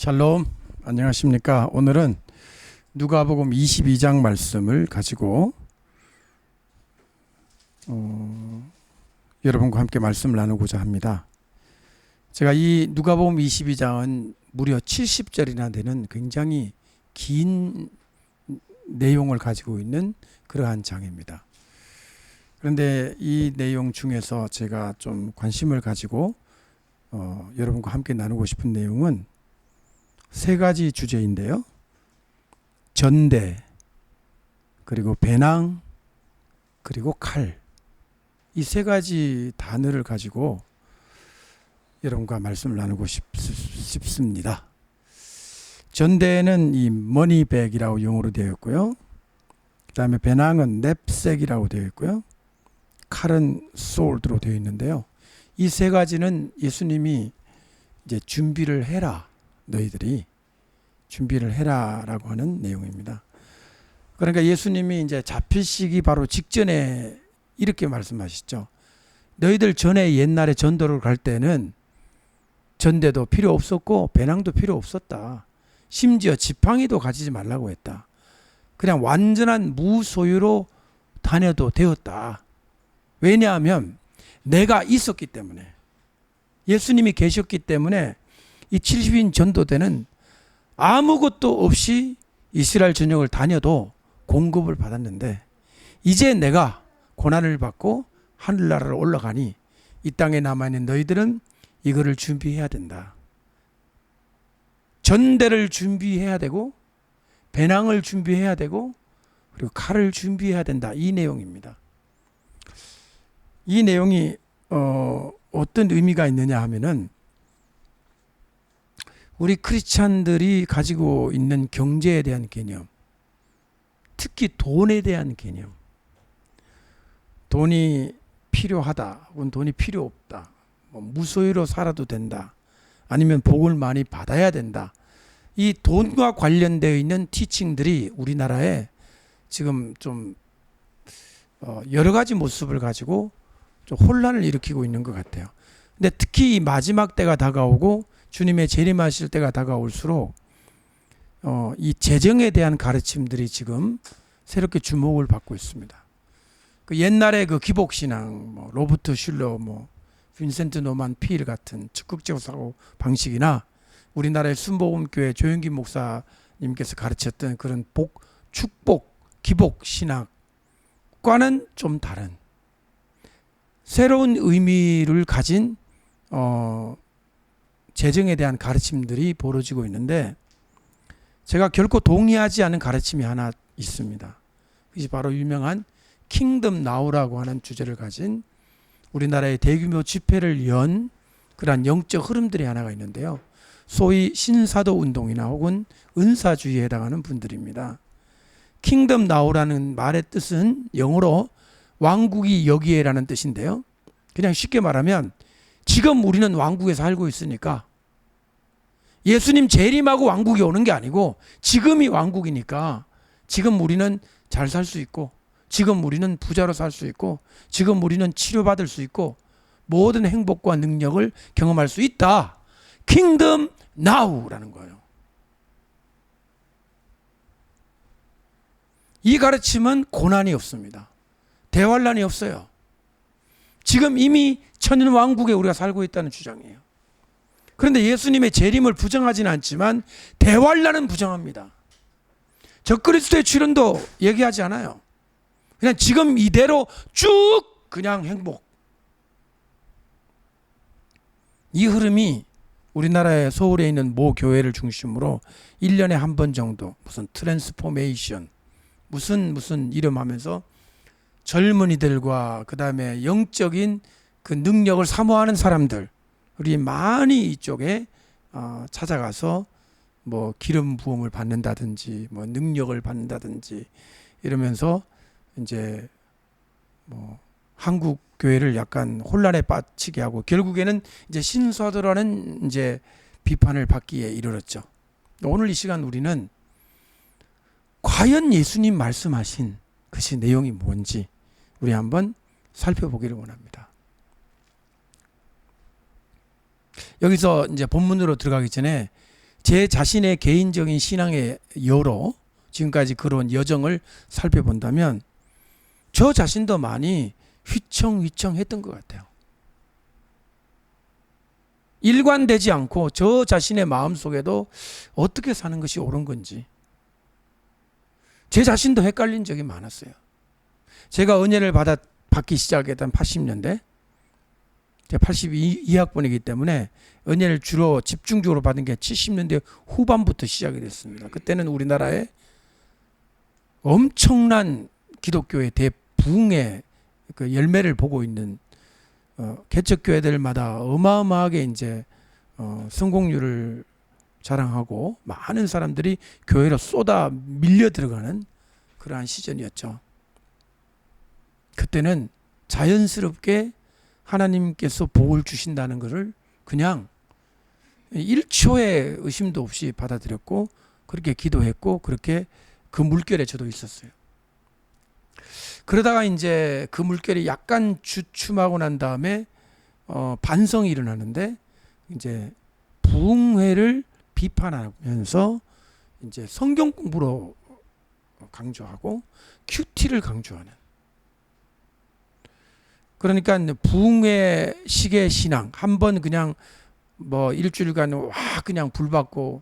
샬롬, 안녕하십니까. 오늘은 누가복음 22장 말씀을 가지고 여러분과 함께 말씀을 나누고자 합니다. 제가 이 누가복음 22장은 무려 70절이나 되는 굉장히 긴 내용을 가지고 있는 그러한 장입니다. 그런데 이 내용 중에서 제가 좀 관심을 가지고 여러분과 함께 나누고 싶은 내용은 세 가지 주제인데요. 전대, 그리고 배낭, 그리고 칼. 이 세 가지 단어를 가지고 여러분과 말씀을 나누고 싶습니다. 전대는 이 머니백이라고 영어로 되어 있고요. 그 다음에 배낭은 냅색이라고 되어 있고요. 칼은 솔드로 되어 있는데요. 이 세 가지는 예수님이 이제 준비를 해라. 너희들이 준비를 해라라고 하는 내용입니다. 그러니까 예수님이 이제 잡히시기 바로 직전에 이렇게 말씀하시죠. 너희들 전에 옛날에 전도를 갈 때는 전대도 필요 없었고 배낭도 필요 없었다. 심지어 지팡이도 가지지 말라고 했다. 그냥 완전한 무소유로 다녀도 되었다. 왜냐하면 내가 있었기 때문에, 예수님이 계셨기 때문에 이 70인 전도대는 아무것도 없이 이스라엘 전역을 다녀도 공급을 받았는데, 이제 내가 고난을 받고 하늘나라로 올라가니 이 땅에 남아있는 너희들은 이거를 준비해야 된다. 전대를 준비해야 되고 배낭을 준비해야 되고 그리고 칼을 준비해야 된다. 이 내용입니다. 이 내용이 어떤 의미가 있느냐 하면은, 우리 크리스찬들이 가지고 있는 경제에 대한 개념, 특히 돈에 대한 개념, 돈이 필요하다 혹은 돈이 필요 없다, 무소유로 살아도 된다, 아니면 복을 많이 받아야 된다, 이 돈과 관련되어 있는 티칭들이 우리나라에 지금 좀 여러 가지 모습을 가지고 좀 혼란을 일으키고 있는 것 같아요. 근데 특히 이 마지막 때가 다가오고 주님의 재림하실 때가 다가올수록 이 재정에 대한 가르침들이 지금 새롭게 주목을 받고 있습니다. 그 옛날에 그 기복신앙, 로버트 슐러, 빈센트 노만 필 같은 적극적 사고 방식이나 우리나라의 순복음교회 조영기 목사님께서 가르쳤던 그런 축복, 기복 신학과는 좀 다른 새로운 의미를 가진 재정에 대한 가르침들이 벌어지고 있는데, 제가 결코 동의하지 않은 가르침이 하나 있습니다. 그것이 바로 유명한 킹덤 나우라고 하는 주제를 가진 우리나라의 대규모 집회를 연 그러한 영적 흐름들이 하나가 있는데요. 소위 신사도 운동이나 혹은 은사주의에 해당하는 분들입니다. 킹덤 나우라는 말의 뜻은 영어로 왕국이 여기에라는 뜻인데요. 그냥 쉽게 말하면 지금 우리는 왕국에 살고 있으니까 예수님 재림하고 왕국이 오는 게 아니고 지금이 왕국이니까 지금 우리는 잘 살 수 있고 지금 우리는 부자로 살 수 있고 지금 우리는 치료받을 수 있고 모든 행복과 능력을 경험할 수 있다. 킹덤 나우라는 거예요. 이 가르침은 고난이 없습니다. 대환란이 없어요. 지금 이미 천년 왕국에 우리가 살고 있다는 주장이에요. 그런데 예수님의 재림을 부정하지는 않지만 대환란은 부정합니다. 적그리스도의 출현도 얘기하지 않아요. 그냥 지금 이대로 쭉 그냥 행복. 이 흐름이 우리나라의 서울에 있는 모 교회를 중심으로 1년에 한 번 정도 무슨 트랜스포메이션 무슨 이름 하면서 젊은이들과 그 다음에 영적인 그 능력을 사모하는 사람들, 우리 많이 이쪽에 찾아가서 기름 부음을 받는다든지 능력을 받는다든지 이러면서 이제 한국 교회를 약간 혼란에 빠지게 하고 결국에는 이제 신사도라는 이제 비판을 받기에 이르렀죠. 오늘 이 시간 우리는 과연 예수님 말씀하신 그것이 내용이 뭔지 우리 한번 살펴보기를 원합니다. 여기서 이제 본문으로 들어가기 전에 제 자신의 개인적인 신앙의 여로 지금까지 그런 여정을 살펴본다면 저 자신도 많이 휘청휘청했던 것 같아요. 일관되지 않고 저 자신의 마음속에도 어떻게 사는 것이 옳은 건지 제 자신도 헷갈린 적이 많았어요. 제가 은혜를 받기 시작했던 80년대, 제가 82학번이기 때문에 은혜를 주로 집중적으로 받은 게 70년대 후반부터 시작이 됐습니다. 그때는 우리나라에 엄청난 기독교의 대부흥의 그 열매를 보고 있는 개척교회들마다 어마어마하게 이제 성공률을 자랑하고 많은 사람들이 교회로 쏟아 밀려 들어가는 그러한 시즌이었죠. 그때는 자연스럽게 하나님께서 복을 주신다는 것을 그냥 1초의 의심도 없이 받아들였고 그렇게 기도했고 그렇게 그 물결에 저도 있었어요. 그러다가 이제 그 물결이 약간 주춤하고 난 다음에 반성이 일어나는데 이제 부흥회를 비판하면서 이제 성경 공부로 강조하고 큐티를 강조하는, 그러니까 부흥회식의 신앙 한번 그냥 뭐 일주일간 와 그냥 불받고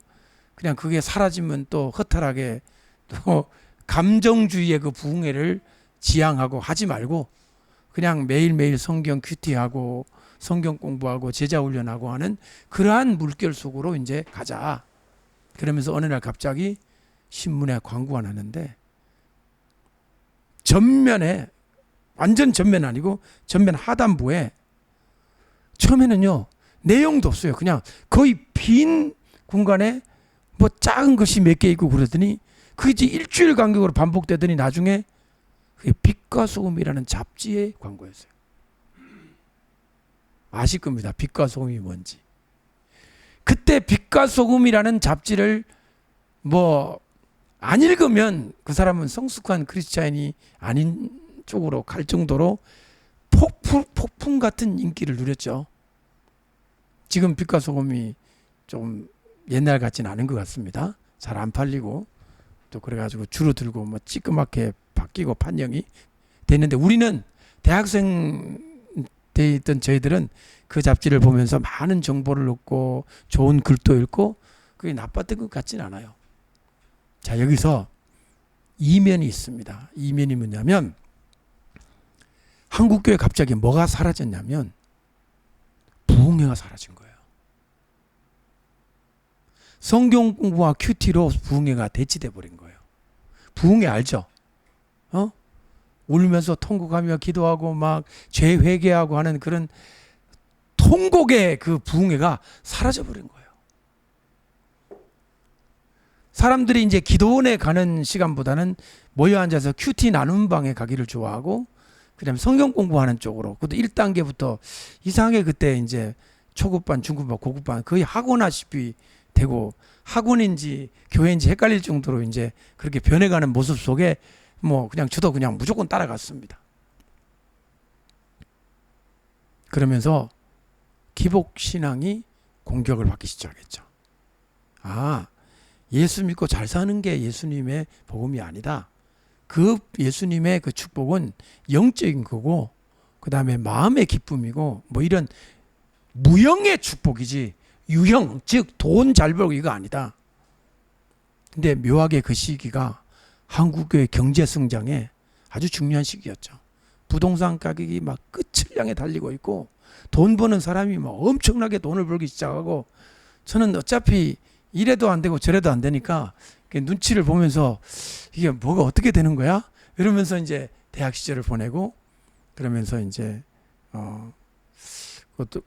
그냥 그게 사라지면 또 허탈하게 또 감정주의의 그 부흥회를 지향하고 하지 말고 그냥 매일매일 성경 큐티하고 성경 공부하고 제자 훈련하고 하는 그러한 물결 속으로 이제 가자. 그러면서 어느 날 갑자기 신문에 광고가 나는데 전면에, 완전 전면 아니고 전면 하단부에 처음에는요 내용도 없어요. 그냥 거의 빈 공간에 뭐 작은 글씨 몇 개 있고 그러더니 그게 이제 일주일 간격으로 반복되더니 나중에 그게 빛과 소금이라는 잡지의 광고였어요. 아실 겁니다. 빛과 소금이 뭔지. 그때 빛과 소금이라는 잡지를 뭐 안 읽으면 그 사람은 성숙한 크리스찬이 아닌 쪽으로 갈 정도로 폭풍 같은 인기를 누렸죠. 지금 빛과 소금이 좀 옛날 같지는 않은 것 같습니다. 잘 안 팔리고 또 그래가지고 줄어들고 뭐 찌끄맣게 바뀌고 판형이 됐는데 우리는 대학생 때 있던 저희들은 그 잡지를 보면서 많은 정보를 얻고 좋은 글도 읽고 그게 나빴던 것 같진 않아요. 자, 여기서 이면이 있습니다. 이면이 뭐냐면 한국교회 갑자기 뭐가 사라졌냐면 부흥회가 사라진 거예요. 성경 공부와 큐티로 부흥회가 대치돼 버린 거예요. 부흥회 알죠? 울면서 통곡하며 기도하고 막 죄 회개하고 하는 그런 통곡의 그 부흥회가 사라져 버린 거예요. 사람들이 이제 기도원에 가는 시간보다는 모여 앉아서 큐티 나눔 방에 가기를 좋아하고 그다음에 성경 공부하는 쪽으로, 그것도 1단계부터 이상하게 그때 이제 초급반, 중급반, 고급반 거의 학원하시피 되고 학원인지 교회인지 헷갈릴 정도로 이제 그렇게 변해가는 모습 속에 뭐 그냥 저도 그냥 무조건 따라갔습니다. 그러면서 기복신앙이 공격을 받기 시작했죠. 아, 예수 믿고 잘 사는 게 예수님의 복음이 아니다. 그 예수님의 그 축복은 영적인 거고 그 다음에 마음의 기쁨이고 뭐 이런 무형의 축복이지 유형, 즉 돈 잘 벌고 이거 아니다. 근데 묘하게 그 시기가 한국의 경제 성장에 아주 중요한 시기였죠. 부동산 가격이 막 끝을 향해 달리고 있고 돈 버는 사람이 막 엄청나게 돈을 벌기 시작하고 저는 어차피 이래도 안 되고 저래도 안 되니까 눈치를 보면서 이게 뭐가 어떻게 되는 거야? 이러면서 이제 대학 시절을 보내고 그러면서 이제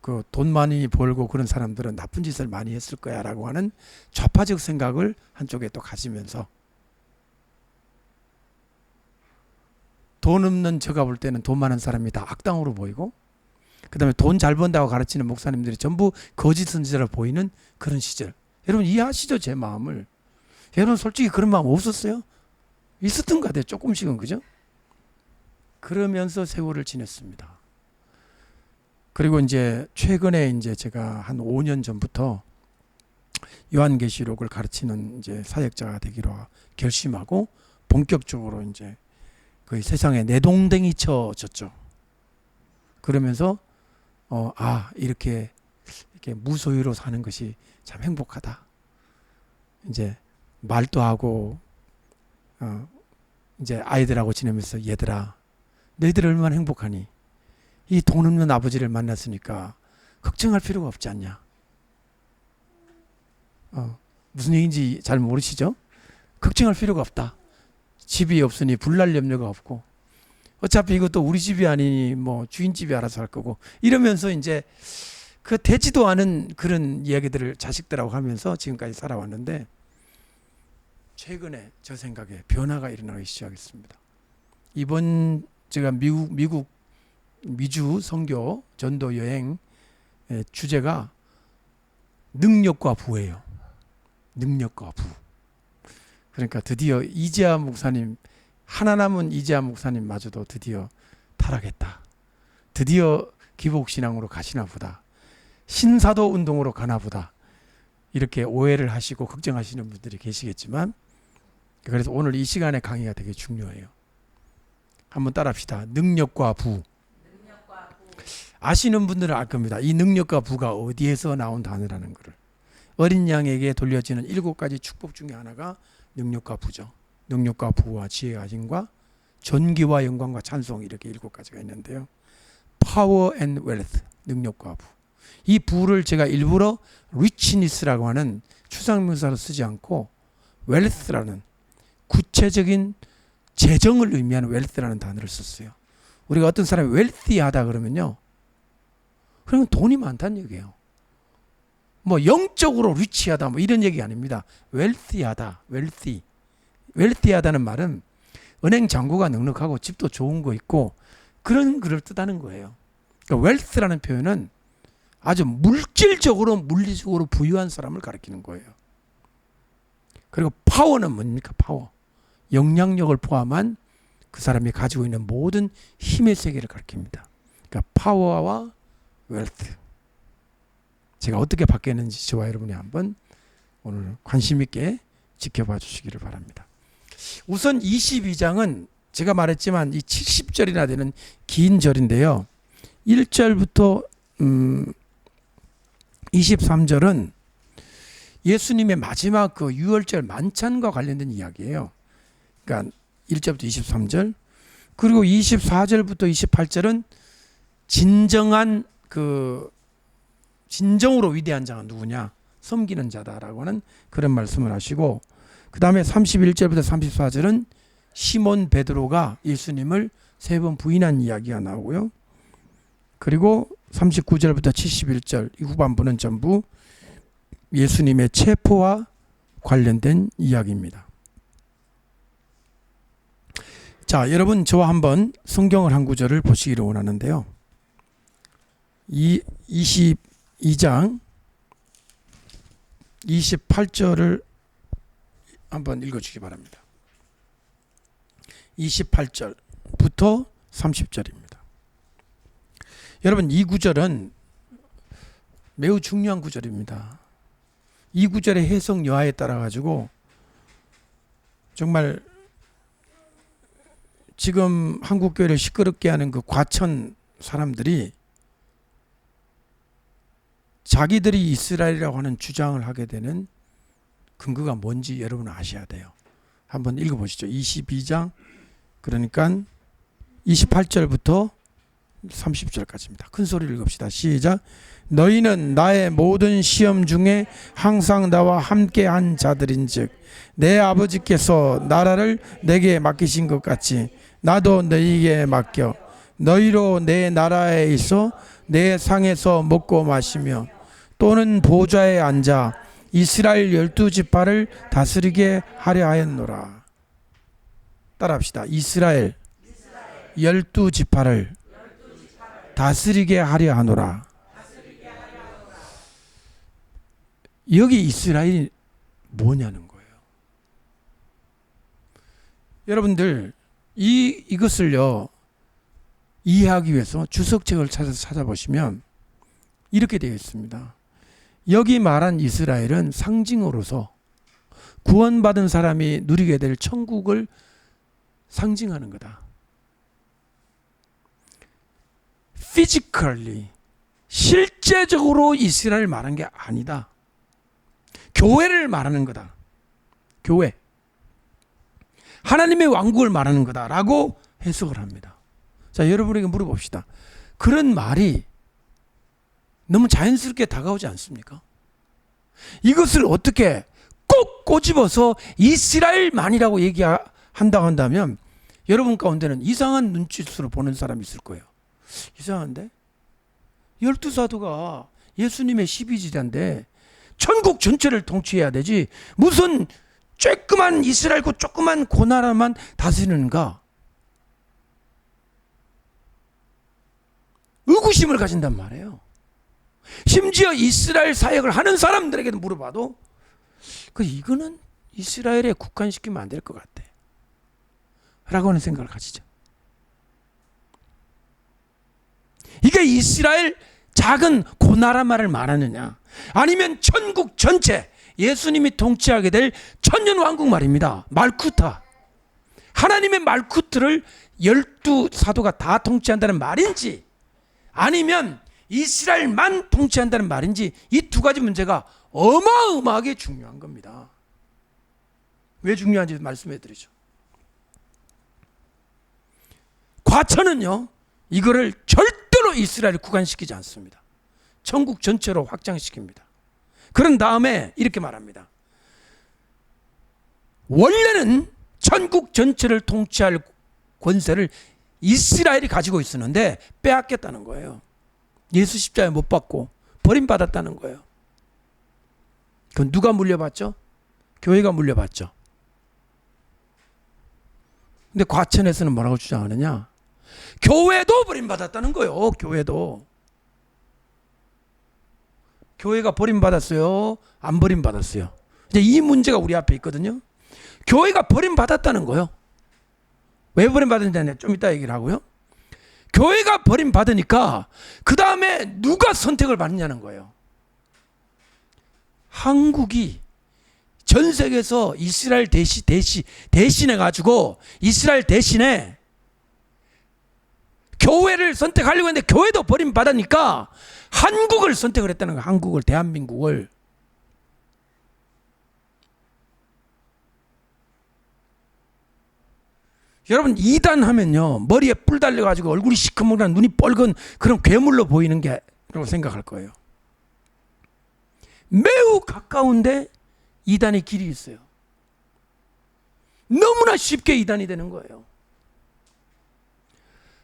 그 돈 많이 벌고 그런 사람들은 나쁜 짓을 많이 했을 거야라고 하는 좌파적 생각을 한쪽에 또 가지면서 돈 없는 제가 볼 때는 돈 많은 사람이 다 악당으로 보이고 그 다음에 돈 잘 번다고 가르치는 목사님들이 전부 거짓 선지자로 보이는 그런 시절. 여러분 이해하시죠? 제 마음을. 여러분 솔직히 그런 마음 없었어요? 있었던 것 같아요. 조금씩은. 그죠? 그러면서 세월을 지냈습니다. 그리고 이제 최근에 이제 제가 한 5년 전부터 요한계시록을 가르치는 이제 사역자가 되기로 결심하고 본격적으로 이제 거의 세상에 내동댕이 쳐졌죠. 그러면서 이렇게 무소유로 사는 것이 참 행복하다. 이제 말도 하고 이제 아이들하고 지내면서 얘들아, 너희들 얼마나 행복하니? 이 돈 없는 아버지를 만났으니까 걱정할 필요가 없지 않냐? 무슨 얘기인지 잘 모르시죠? 걱정할 필요가 없다. 집이 없으니 불날 염려가 없고, 어차피 이것도 우리 집이 아니니 뭐 주인집이 알아서 할 거고, 이러면서 이제 그 되지도 않은 그런 이야기들을 자식들하고 하면서 지금까지 살아왔는데, 최근에 저 생각에 변화가 일어나기 시작했습니다. 이번 제가 미주 선교 전도 여행 주제가 능력과 부예요. 능력과 부. 그러니까 드디어 이재하 목사님, 하나 남은 이재하 목사님마저도 드디어 타락했다. 드디어 기복신앙으로 가시나 보다. 신사도 운동으로 가나 보다. 이렇게 오해를 하시고 걱정하시는 분들이 계시겠지만, 그래서 오늘 이 시간의 강의가 되게 중요해요. 한번 따라합시다. 능력과 부. 아시는 분들은 알 겁니다. 이 능력과 부가 어디에서 나온 단어라는 것을. 어린 양에게 돌려지는 7가지 축복 중에 하나가 능력과 부죠. 능력과 부와 지혜와 힘과 존귀와 영광과 찬송, 이렇게 7가지가 있는데요. Power and wealth, 능력과 부. 이 부를 제가 일부러 richness라고 하는 추상명사로 쓰지 않고 wealth라는 구체적인 재정을 의미하는 wealth라는 단어를 썼어요. 우리가 어떤 사람이 wealthy하다 그러면요, 그러면 돈이 많다는 얘기예요. 뭐 영적으로 리치하다 뭐 이런 얘기 아닙니다. wealthy하다, wealthy하다는 말은 은행 잔고가 넉넉하고 집도 좋은 거 있고 그런 글을 뜻하는 거예요. 그러니까 wealth라는 표현은 아주 물질적으로 물리적으로 부유한 사람을 가리키는 거예요. 그리고 파워는 뭡니까? 파워. 영향력을 포함한 그 사람이 가지고 있는 모든 힘의 세계를 가리킵니다. 그러니까 파워와 웰스. 제가 어떻게 바뀌었는지 저와 여러분이 한번 오늘 관심 있게 지켜봐 주시기를 바랍니다. 우선 22장은 제가 말했지만 이 70절이나 되는 긴 절인데요. 1절부터 23절은 예수님의 마지막 그 유월절 만찬과 관련된 이야기예요. 그러니까 1절부터 23절, 그리고 24절부터 28절은 진정한 진정으로 위대한 자가 누구냐? 섬기는 자다라고 하는 그런 말씀을 하시고, 그 다음에 31절부터 34절은 시몬 베드로가 예수님을 3번 부인한 이야기가 나오고요. 그리고 39절부터 71절 이 후반부는 전부 예수님의 체포와 관련된 이야기입니다. 자, 여러분 저와 한번 성경을 한 구절을 보시기를 원하는데요. 22장 28절을 한번 읽어주기 바랍니다. 28절부터 30절입니다. 여러분 이 구절은 매우 중요한 구절입니다. 이 구절의 해석 여하에 따라 가지고 정말 지금 한국교회를 시끄럽게 하는 그 과천 사람들이 자기들이 이스라엘이라고 하는 주장을 하게 되는 근거가 뭔지 여러분은 아셔야 돼요. 한번 읽어보시죠. 22장 그러니까 28절부터 30절까지입니다. 큰 소리를 읽읍시다. 시작. 너희는 나의 모든 시험 중에 항상 나와 함께한 자들인즉 내 아버지께서 나라를 내게 맡기신 것 같이 나도 너희에게 맡겨 너희로 내 나라에 있어 내 상에서 먹고 마시며 또는 보좌에 앉아 이스라엘 12지파를 다스리게 하려 하였노라. 따라합시다. 이스라엘 12지파를 다스리게 하려 하노라. 여기 이스라엘이 뭐냐는 거예요. 여러분들 이것을요 이해하기 위해서 주석책을 찾아보시면 이렇게 되어 있습니다. 여기 말한 이스라엘은 상징으로서 구원받은 사람이 누리게 될 천국을 상징하는 거다. physically, 실제적으로 이스라엘 말한 게 아니다. 교회를 말하는 거다. 교회. 하나님의 왕국을 말하는 거다라고 해석을 합니다. 자, 여러분에게 물어봅시다. 그런 말이 너무 자연스럽게 다가오지 않습니까? 이것을 어떻게 꼭 꼬집어서 이스라엘만이라고 얘기한다고 한다면 여러분 가운데는 이상한 눈짓으로 보는 사람이 있을 거예요. 이상한데? 12사도가 예수님의 12지자인데 천국 전체를 통치해야 되지 무슨 쬐끄만 이스라엘 그 조그만 고나라만 다스리는가? 의구심을 가진단 말이에요. 심지어 이스라엘 사역을 하는 사람들에게도 물어봐도 이거는 이스라엘에 국한시키면 안 될 것 같아 라고 하는 생각을 가지죠. 이게 이스라엘 작은 고나라만을 말하느냐, 아니면 천국 전체 예수님이 통치하게 될 천년왕국 말입니다. 말쿠타, 하나님의 말쿠트를 12사도가 다 통치한다는 말인지 아니면 이스라엘만 통치한다는 말인지, 이 두 가지 문제가 어마어마하게 중요한 겁니다. 왜 중요한지 말씀해 드리죠. 과천은요, 이거를 절대로 이스라엘을 구간시키지 않습니다. 천국 전체로 확장시킵니다. 그런 다음에 이렇게 말합니다. 원래는 천국 전체를 통치할 권세를 이스라엘이 가지고 있었는데 빼앗겼다는 거예요. 예수 십자가에 못 박고 버림받았다는 거예요. 그건 누가 물려받죠? 교회가 물려받죠. 근데 과천에서는 뭐라고 주장하느냐? 교회도 버림받았다는 거예요. 교회가 버림받았어요? 안 버림받았어요? 이제 이 문제가 우리 앞에 있거든요. 교회가 버림받았다는 거예요. 왜 버림받았는지 좀 이따 얘기를 하고요. 교회가 버림받으니까 그 다음에 누가 선택을 받느냐는 거예요. 한국이 전 세계에서 이스라엘 대신해 가지고 이스라엘 대신에 교회를 선택하려고 했는데 교회도 버림받으니까 한국을 선택을 했다는 거예요. 한국을, 대한민국을. 여러분, 이단 하면요, 머리에 뿔 달려가지고 얼굴이 시커멓고 눈이 뻘건 그런 괴물로 보이는 게라고 생각할 거예요. 매우 가까운데 이단의 길이 있어요. 너무나 쉽게 이단이 되는 거예요.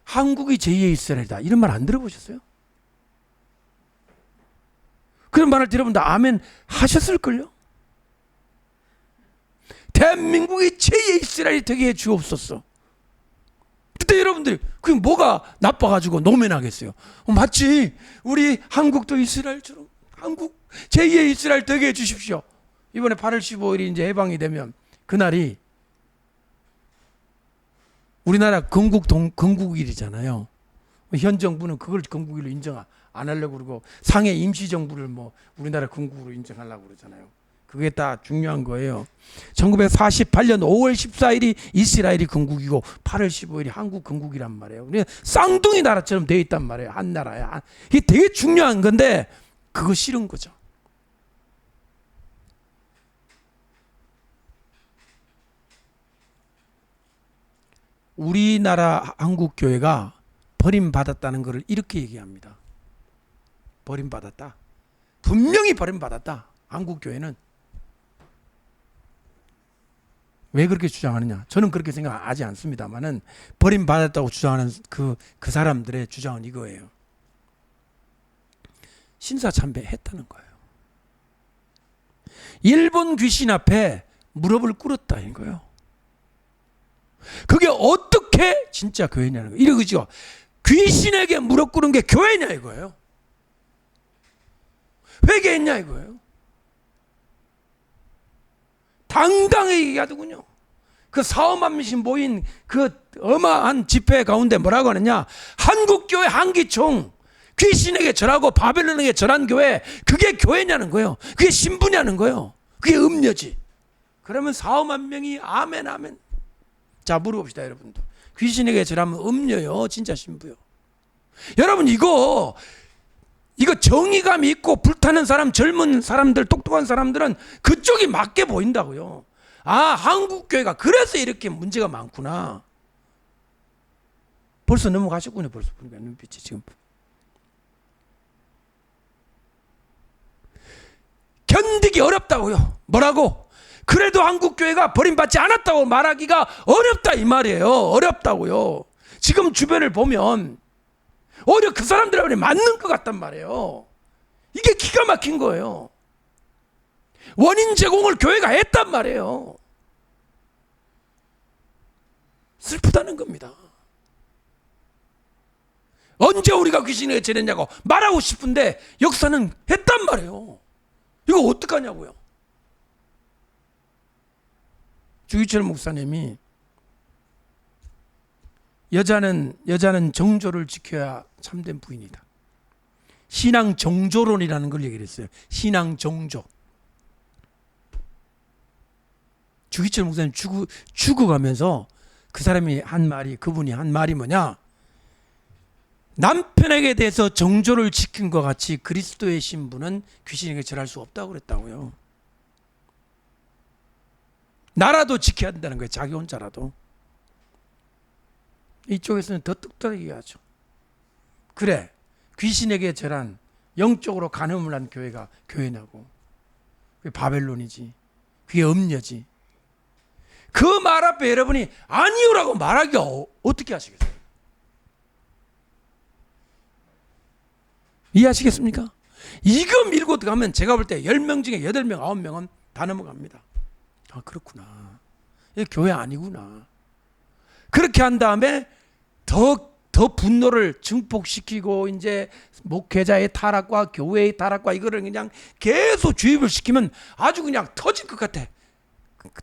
한국이 제2의 이스라엘이다, 이런 말 안 들어보셨어요? 그런 말을 들어본다 아멘 하셨을걸요? 대한민국이 제2의 이스라엘이 되게 해 주옵소서. 그때 여러분들이 그게 뭐가 나빠가지고 노면하겠어요? 맞지, 우리 한국도 이스라엘처럼 한국 제2의 이스라엘 되게 해 주십시오. 이번에 8월 15일이 이제 해방이 되면 그날이 우리나라 건국일이잖아요. 현 정부는 그걸 건국일로 인정 안 하려고 그러고 상해 임시정부를 우리나라 건국으로 인정하려고 그러잖아요. 그게 다 중요한 거예요. 1948년 5월 14일이 이스라엘이 건국이고 8월 15일이 한국 건국이란 말이에요. 우리 쌍둥이 나라처럼 되어 있단 말이에요. 한 나라야. 이게 되게 중요한 건데 그거 싫은 거죠. 우리나라 한국교회가 버림받았다는 것을 이렇게 얘기합니다. 버림받았다. 분명히 버림받았다. 한국교회는. 왜 그렇게 주장하느냐? 저는 그렇게 생각하지 않습니다만은 버림받았다고 주장하는 그 사람들의 주장은 이거예요. 신사참배했다는 거예요. 일본 귀신 앞에 무릎을 꿇었다 이거예요. 그게 어떻게 진짜 교회냐는 거예요. 이러죠. 귀신에게 무릎 꿇은 게 교회냐 이거예요. 회개했냐 이거예요. 당당하게 얘기하더군요. 그 4~5만 명씩 모인 그 어마한 집회 가운데 뭐라고 하느냐, 한국교회 한기총 귀신에게 절하고 바벨론에게 절한 교회, 그게 교회냐는 거예요. 그게 신부냐는 거예요. 그게 음녀지. 그러면 4, 5만 명이 아멘 아멘. 자, 물어봅시다 여러분도. 귀신에게 절하면 음녀요, 진짜 신부요? 여러분, 이거 정의감이 있고 불타는 사람, 젊은 사람들, 똑똑한 사람들은 그쪽이 맞게 보인다고요. 아, 한국교회가 그래서 이렇게 문제가 많구나. 벌써 넘어가셨군요. 벌써 보니까 눈빛이 지금. 견디기 어렵다고요. 뭐라고? 그래도 한국교회가 버림받지 않았다고 말하기가 어렵다 이 말이에요. 어렵다고요. 지금 주변을 보면 오히려 그 사람들하고 맞는 것 같단 말이에요. 이게 기가 막힌 거예요. 원인 제공을 교회가 했단 말이에요. 슬프다는 겁니다. 언제 우리가 귀신에게 절했냐고 말하고 싶은데 역사는 했단 말이에요. 이거 어떡하냐고요. 주기철 목사님이 여자는 정조를 지켜야 참된 부인이다. 신앙 정조론이라는 걸 얘기를 했어요. 신앙 정조. 주기철 목사님 죽어가면서 그 사람이 한 말이, 그분이 한 말이 뭐냐? 남편에게 대해서 정조를 지킨 것 같이 그리스도의 신부는 귀신에게 절할 수 없다고 그랬다고요. 나라도 지켜야 된다는 거예요. 자기 혼자라도. 이쪽에서는 더 뚝뚝하게 하죠. 그래, 귀신에게 절한, 영적으로 간음을 한 교회가 교회냐고. 그게 바벨론이지. 그게 음녀지. 그 말 앞에 여러분이 아니오라고 말하기가 어떻게 하시겠어요? 이해하시겠습니까? 이거 밀고 들어가면 제가 볼 때 10명 중에 8명, 9명은 다 넘어갑니다. 아, 그렇구나. 이게 교회 아니구나. 그렇게 한 다음에 더 분노를 증폭시키고 이제 목회자의 타락과 교회의 타락과 이거를 그냥 계속 주입을 시키면 아주 그냥 터질 것 같아.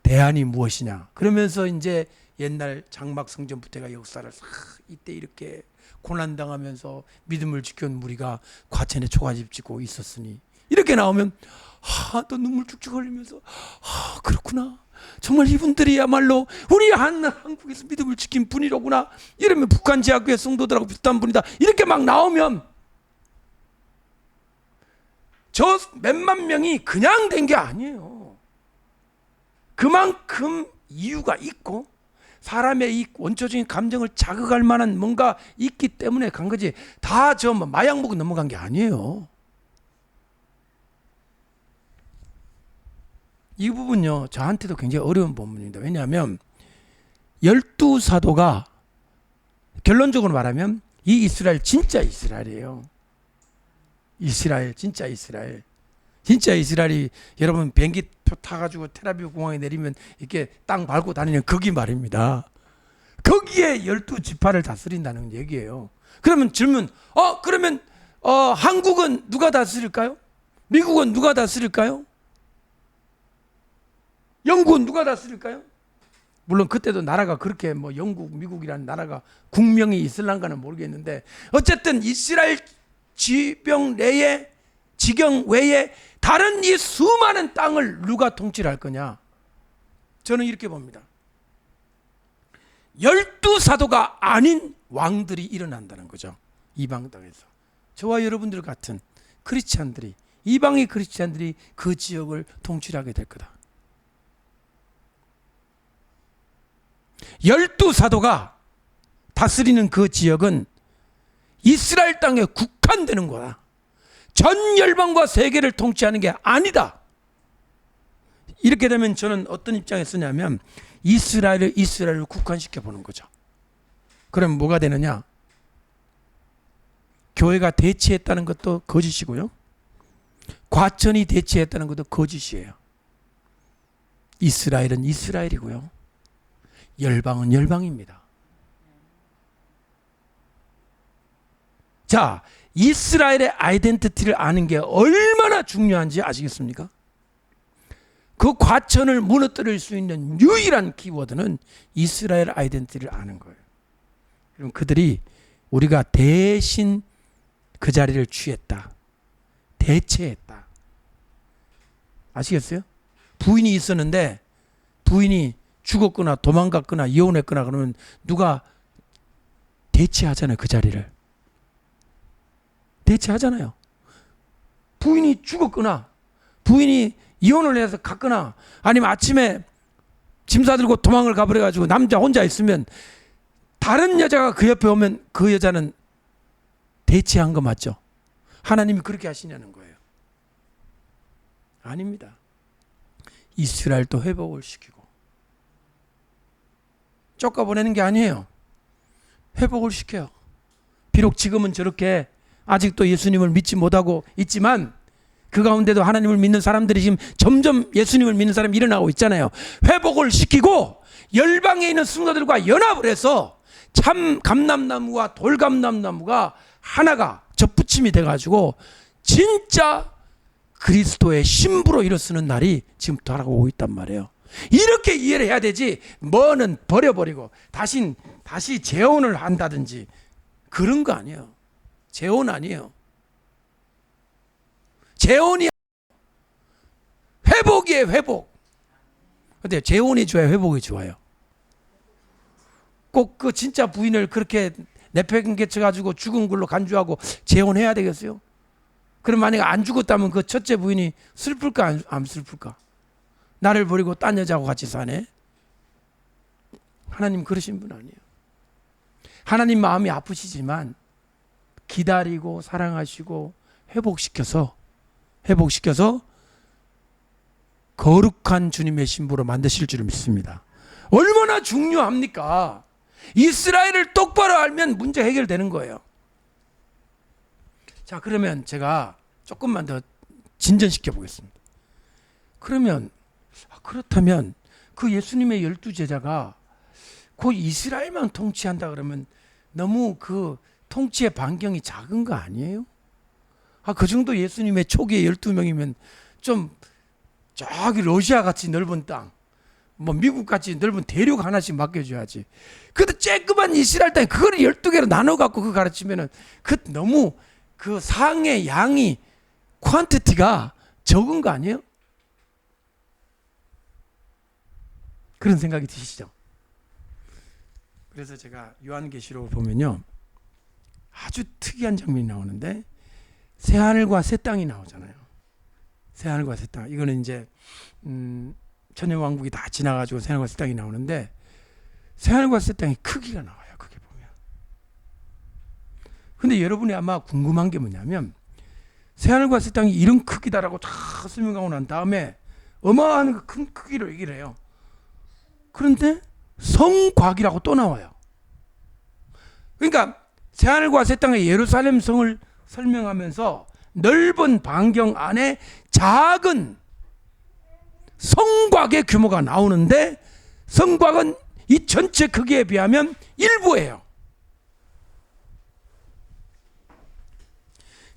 대안이 무엇이냐? 그러면서 이제 옛날 장막 성전부터가 역사를 이때 이렇게 고난당하면서 믿음을 지켜온 무리가 과천에 초가집 짓고 있었으니 이렇게 나오면 또 눈물 쭉쭉 흘리면서 그렇구나. 정말 이분들이야말로 우리 한국에서 믿음을 지킨 분이로구나. 이러면 북한 지하교회 성도들하고 비슷한 분이다. 이렇게 막 나오면 저 몇만 명이 그냥 된 게 아니에요. 그만큼 이유가 있고 사람의 이 원초적인 감정을 자극할 만한 뭔가 있기 때문에 간 거지. 다 저 마약 먹고 넘어간 게 아니에요. 이 부분요, 저한테도 굉장히 어려운 부분입니다. 왜냐하면 12사도가 결론적으로 말하면 이 이스라엘 진짜 이스라엘이에요. 이스라엘, 진짜 이스라엘. 진짜 이스라엘이 여러분 비행기표 타가지고 텔아비브 공항에 내리면 이렇게 땅 밟고 다니는 거기 말입니다. 거기에 12지파를 다스린다는 얘기예요. 그러면 질문, 그러면 한국은 누가 다스릴까요? 미국은 누가 다스릴까요? 영국은 누가 다스릴까요? 물론 그때도 나라가 그렇게 영국, 미국이라는 나라가 국명이 있을란가는 모르겠는데 어쨌든 이스라엘 지경 외에 다른 이 수많은 땅을 누가 통치를 할 거냐? 저는 이렇게 봅니다. 12사도가 아닌 왕들이 일어난다는 거죠. 이방 땅에서. 저와 여러분들 같은 크리스찬들이, 이방의 크리스찬들이 그 지역을 통치하게 될 거다. 12사도가 다스리는 그 지역은 이스라엘 땅에 국한되는 거다. 전 열방과 세계를 통치하는 게 아니다. 이렇게 되면 저는 어떤 입장에 서냐면 이스라엘을 국한시켜 보는 거죠. 그럼 뭐가 되느냐? 교회가 대치했다는 것도 거짓이고요. 과천이 대치했다는 것도 거짓이에요. 이스라엘은 이스라엘이고요. 열방은 열방입니다. 자, 이스라엘의 아이덴티티를 아는 게 얼마나 중요한지 아시겠습니까? 그 과천을 무너뜨릴 수 있는 유일한 키워드는 이스라엘 아이덴티티를 아는 거예요. 그럼 그들이 우리가 대신 그 자리를 취했다. 대체했다. 아시겠어요? 부인이 있었는데 부인이 죽었거나 도망갔거나 이혼했거나 그러면 누가 대체하잖아요. 그 자리를. 대체하잖아요. 부인이 죽었거나 부인이 이혼을 해서 갔거나 아니면 아침에 짐 싸들고 도망을 가버려가지고 남자 혼자 있으면 다른 여자가 그 옆에 오면 그 여자는 대체한 거 맞죠? 하나님이 그렇게 하시냐는 거예요. 아닙니다. 이스라엘도 회복을 시키고 쫓아보내는 게 아니에요. 회복을 시켜요. 비록 지금은 저렇게 아직도 예수님을 믿지 못하고 있지만 그 가운데도 하나님을 믿는 사람들이 지금 점점 예수님을 믿는 사람이 일어나고 있잖아요. 회복을 시키고 열방에 있는 성도들과 연합을 해서 참 감람나무와 돌감람나무가 하나가 접붙임이 돼가지고 진짜 그리스도의 신부로 일어서는 날이 지금 다가오고 있단 말이에요. 이렇게 이해를 해야 되지 뭐는 버려버리고 다시 재혼을 한다든지 그런 거 아니에요. 재혼 아니에요. 재혼이 회복이에요. 회복. 근데 재혼이 좋아요? 회복이 좋아요? 꼭 그 진짜 부인을 그렇게 내팽개쳐가지고 죽은 걸로 간주하고 재혼해야 되겠어요? 그럼 만약에 안 죽었다면 그 첫째 부인이 슬플까 안 슬플까? 나를 버리고 딴 여자하고 같이 사네? 하나님 그러신 분 아니에요. 하나님 마음이 아프시지만 기다리고 사랑하시고 회복시켜서 거룩한 주님의 신부로 만드실 줄 믿습니다. 얼마나 중요합니까? 이스라엘을 똑바로 알면 문제 해결되는 거예요. 자, 그러면 제가 조금만 더 진전시켜 보겠습니다. 그렇다면 그 예수님의 12제자가 그 이스라엘만 통치한다 그러면 너무 그 통치의 반경이 작은 거 아니에요? 그 정도 예수님의 초기에 12명이면 좀 저기 러시아 같이 넓은 땅, 뭐 미국 같이 넓은 대륙 하나씩 맡겨줘야지. 근데 쬐끄만 이스라엘 땅에 그거를 12개로 나눠갖고 그거 가르치면은 그 너무 그 상의 양이 퀀티티가 적은 거 아니에요? 그런 생각이 드시죠? 그래서 제가 요한계시록을 보면요 아주 특이한 장면이 나오는데 새하늘과 새 땅이 나오잖아요. 새하늘과 새 땅. 이거는 이제 천년왕국이 다 지나가지고 새하늘과 새 땅이 나오는데 새하늘과 새 땅의 크기가 나와요. 그게 보면. 근데 여러분이 아마 궁금한 게 뭐냐면 새하늘과 새 땅이 이런 크기다라고 다 설명하고 난 다음에 어마어마한 큰 크기로 얘기를 해요. 그런데 성곽이라고 또 나와요. 그러니까 새하늘과 새 땅의 예루살렘 성을 설명하면서 넓은 반경 안에 작은 성곽의 규모가 나오는데 성곽은 이 전체 크기에 비하면 일부예요.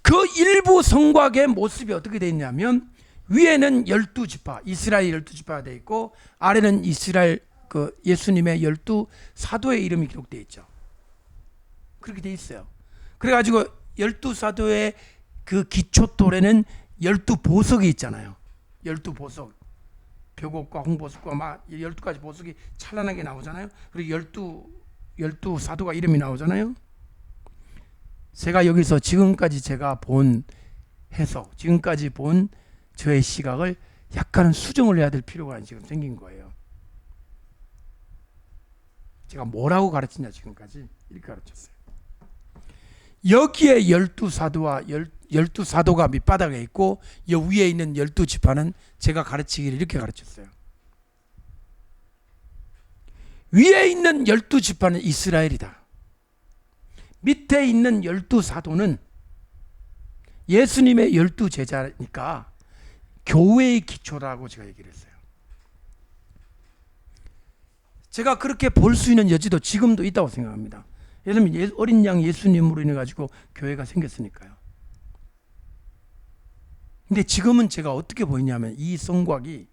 그 일부 성곽의 모습이 어떻게 되어 있냐면 위에는 12지파, 이스라엘 12지파가 되어 있고 아래는 이스라엘 그 예수님의 12사도의 이름이 기록되어 있죠. 그렇게 되어 있어요. 그래가지고 12사도의 그 기초돌에는 12보석이 있잖아요. 12보석. 벽옥과 홍보석과 막 12가지 보석이 찬란하게 나오잖아요. 그리고 12사도가 이름이 나오잖아요. 제가 여기서 지금까지 제가 본 해석, 지금까지 본 저의 시각을 약간은 수정을 해야 될 필요가 지금 생긴 거예요. 제가 뭐라고 가르치냐 지금까지 이렇게 가르쳤어요. 여기에 12사도와 12사도가 밑바닥에 있고 이 위에 있는 12지파는 제가 가르치기를 이렇게 가르쳤어요. 위에 있는 12지파는 이스라엘이다. 밑에 있는 12사도는 예수님의 12제자니까 교회의 기초라고 제가 얘기를 했어요. 제가 그렇게 볼 수 있는 여지도 지금도 있다고 생각합니다. 예를 들면 어린 양 예수님으로 인해 가지고 교회가 생겼으니까요. 근데 지금은 제가 어떻게 보이냐면 이 성곽이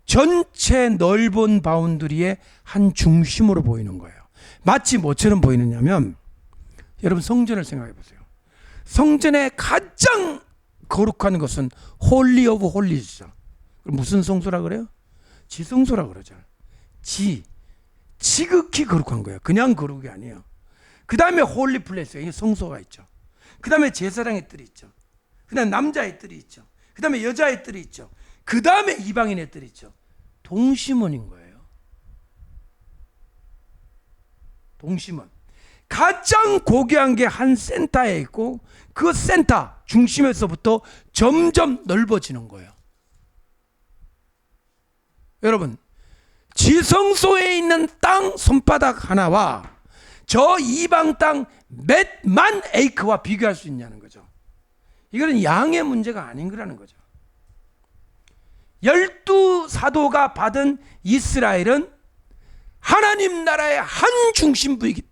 전체 넓은 바운드리의 한 중심으로 보이는 거예요. 마치 뭐처럼 보이느냐면 여러분 성전을 생각해 보세요. 성전의 가장 거룩한 것은 홀리 오브 홀리죠. 무슨 성소라 그래요? 지성소라 그러죠. 지극히 거룩한 거예요. 그냥 거룩이 아니에요. 그 다음에 홀리 플레이스가 성소가 있죠. 그 다음에 제사장의 뜰이 있죠. 그 다음에 남자의 뜰이 있죠. 그 다음에 여자의 뜰이 있죠. 그 다음에 이방인의 뜰이 있죠. 동심원인 거예요. 동심원. 가장 고귀한 게 한 센터에 있고 그 센터 중심에서부터 점점 넓어지는 거예요. 여러분, 지성소에 있는 땅 손바닥 하나와 저 이방 땅 몇만 에이크와 비교할 수 있냐는 거죠. 이거는 양의 문제가 아닌 거라는 거죠. 12사도가 받은 이스라엘은 하나님 나라의 한 중심부이기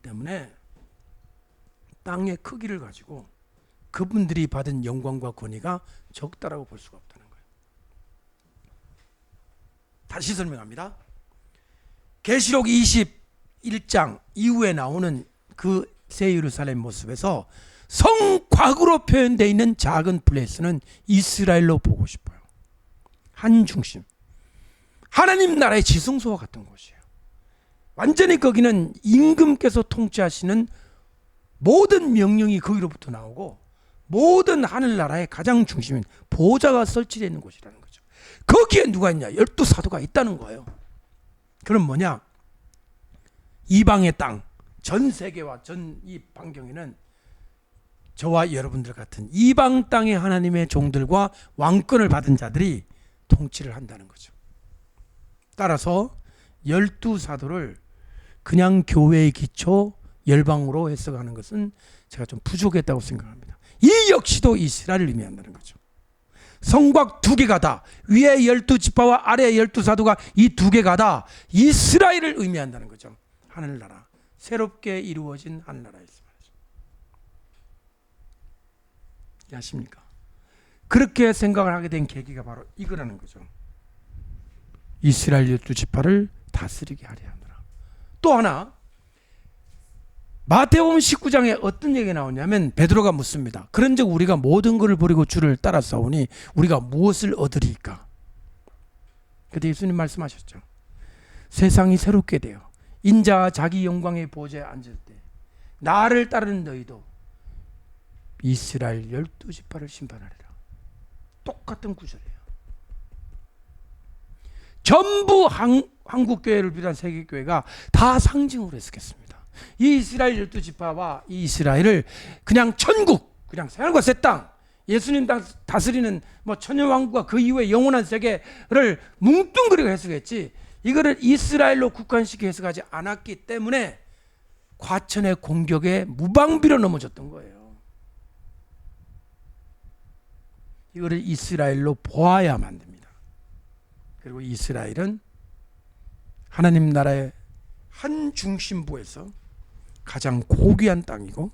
때문에 땅의 크기를 가지고 그분들이 받은 영광과 권위가 적다라고 볼 수가 없다는 거예요. 다시 설명합니다. 계시록 21장 이후에 나오는 그 새 예루살렘 모습에서 성곽으로 표현되어 있는 작은 플레이스는 이스라엘로 보고 싶어요. 한 중심. 하나님 나라의 지성소와 같은 곳이에요. 완전히 거기는 임금께서 통치하시는 모든 명령이 거기로부터 나오고 모든 하늘나라의 가장 중심인 보좌가 설치되어 있는 곳이라는 거죠. 거기에 누가 있냐? 12사도가 있다는 거예요. 그럼 뭐냐? 이방의 땅, 전 세계와 전 이 반경에는 저와 여러분들 같은 이방 땅의 하나님의 종들과 왕권을 받은 자들이 통치를 한다는 거죠. 따라서 12사도를 그냥 교회의 기초 열방으로 해석하는 것은 제가 좀 부족했다고 생각합니다. 이 역시도 이스라엘을 의미한다는 거죠. 성곽 두 개가 다, 위에 12지파와 아래 12사도가 이 두 개가 다 이스라엘을 의미한다는 거죠. 하늘나라, 새롭게 이루어진 하늘나라에서 말이죠. 아십니까? 그렇게 생각을 하게 된 계기가 바로 이거라는 거죠. 이스라엘 12지파를 다스리게 하려 하느라. 또 하나, 마태복음 19장에 어떤 얘기가 나오냐면 베드로가 묻습니다. 그런즉 우리가 모든 것을 버리고 주를 따라 싸우니 우리가 무엇을 얻으리이까? 그때 예수님 말씀하셨죠. 세상이 새롭게 되어 인자가 자기 영광의 보좌에 앉을 때 나를 따르는 너희도 이스라엘 12지파를 심판하리라. 똑같은 구절이에요. 전부 한국교회를 비롯한 세계교회가 다 상징으로 해석했습니다. 이 이스라엘 12지파와 이 이스라엘을 그냥 천국, 그냥 하늘과 새 땅, 예수님 다스리는 뭐 천년왕국과 그 이후의 영원한 세계를 뭉뚱그리고 해석했지, 이거를 이스라엘로 국한시켜 해석하지 않았기 때문에 과천의 공격에 무방비로 넘어졌던 거예요. 이거를 이스라엘로 보아야만 됩니다. 그리고 이스라엘은 하나님 나라의 한 중심부에서 가장 고귀한 땅이고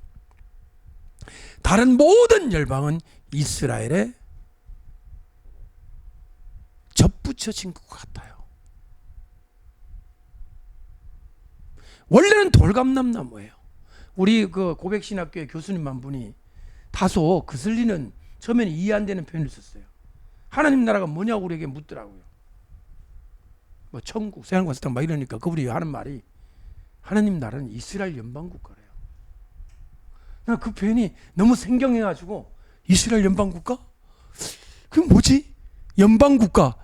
다른 모든 열방은 이스라엘에 접붙여진 것 같아요. 원래는 돌감람나무예요. 우리 그 고백신학교의 교수님 한 분이 다소 거슬리는, 처음에는 이해 안 되는 표현을 썼어요. 하나님 나라가 뭐냐고 우리에게 묻더라고요. 뭐 천국, 세상과 세상 막 이러니까 그분이 하는 말이 하나님 나라는 이스라엘 연방 국가래요. 나 그 표현이 너무 생경해가지고 이스라엘 연방 국가? 그게 뭐지? 연방 국가.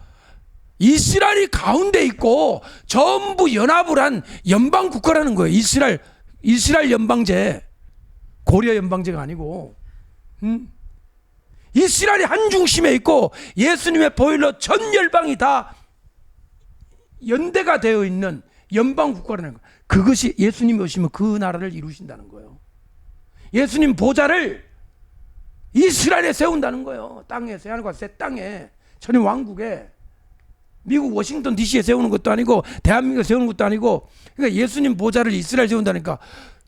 이스라엘이 가운데 있고 전부 연합을 한 연방 국가라는 거예요. 이스라엘 연방제, 고려 연방제가 아니고, 이스라엘이 한 중심에 있고 예수님의 보혈로 전 열방이 다 연대가 되어 있는 연방 국가라는 거예요. 그것이 예수님이 오시면 그 나라를 이루신다는 거예요. 예수님 보좌를 이스라엘에 세운다는 거예요. 땅에, 하늘과 새 땅에, 천의 왕국에. 미국 워싱턴 DC에 세우는 것도 아니고 대한민국에 세우는 것도 아니고, 그러니까 예수님 보좌를 이스라엘 세운다니까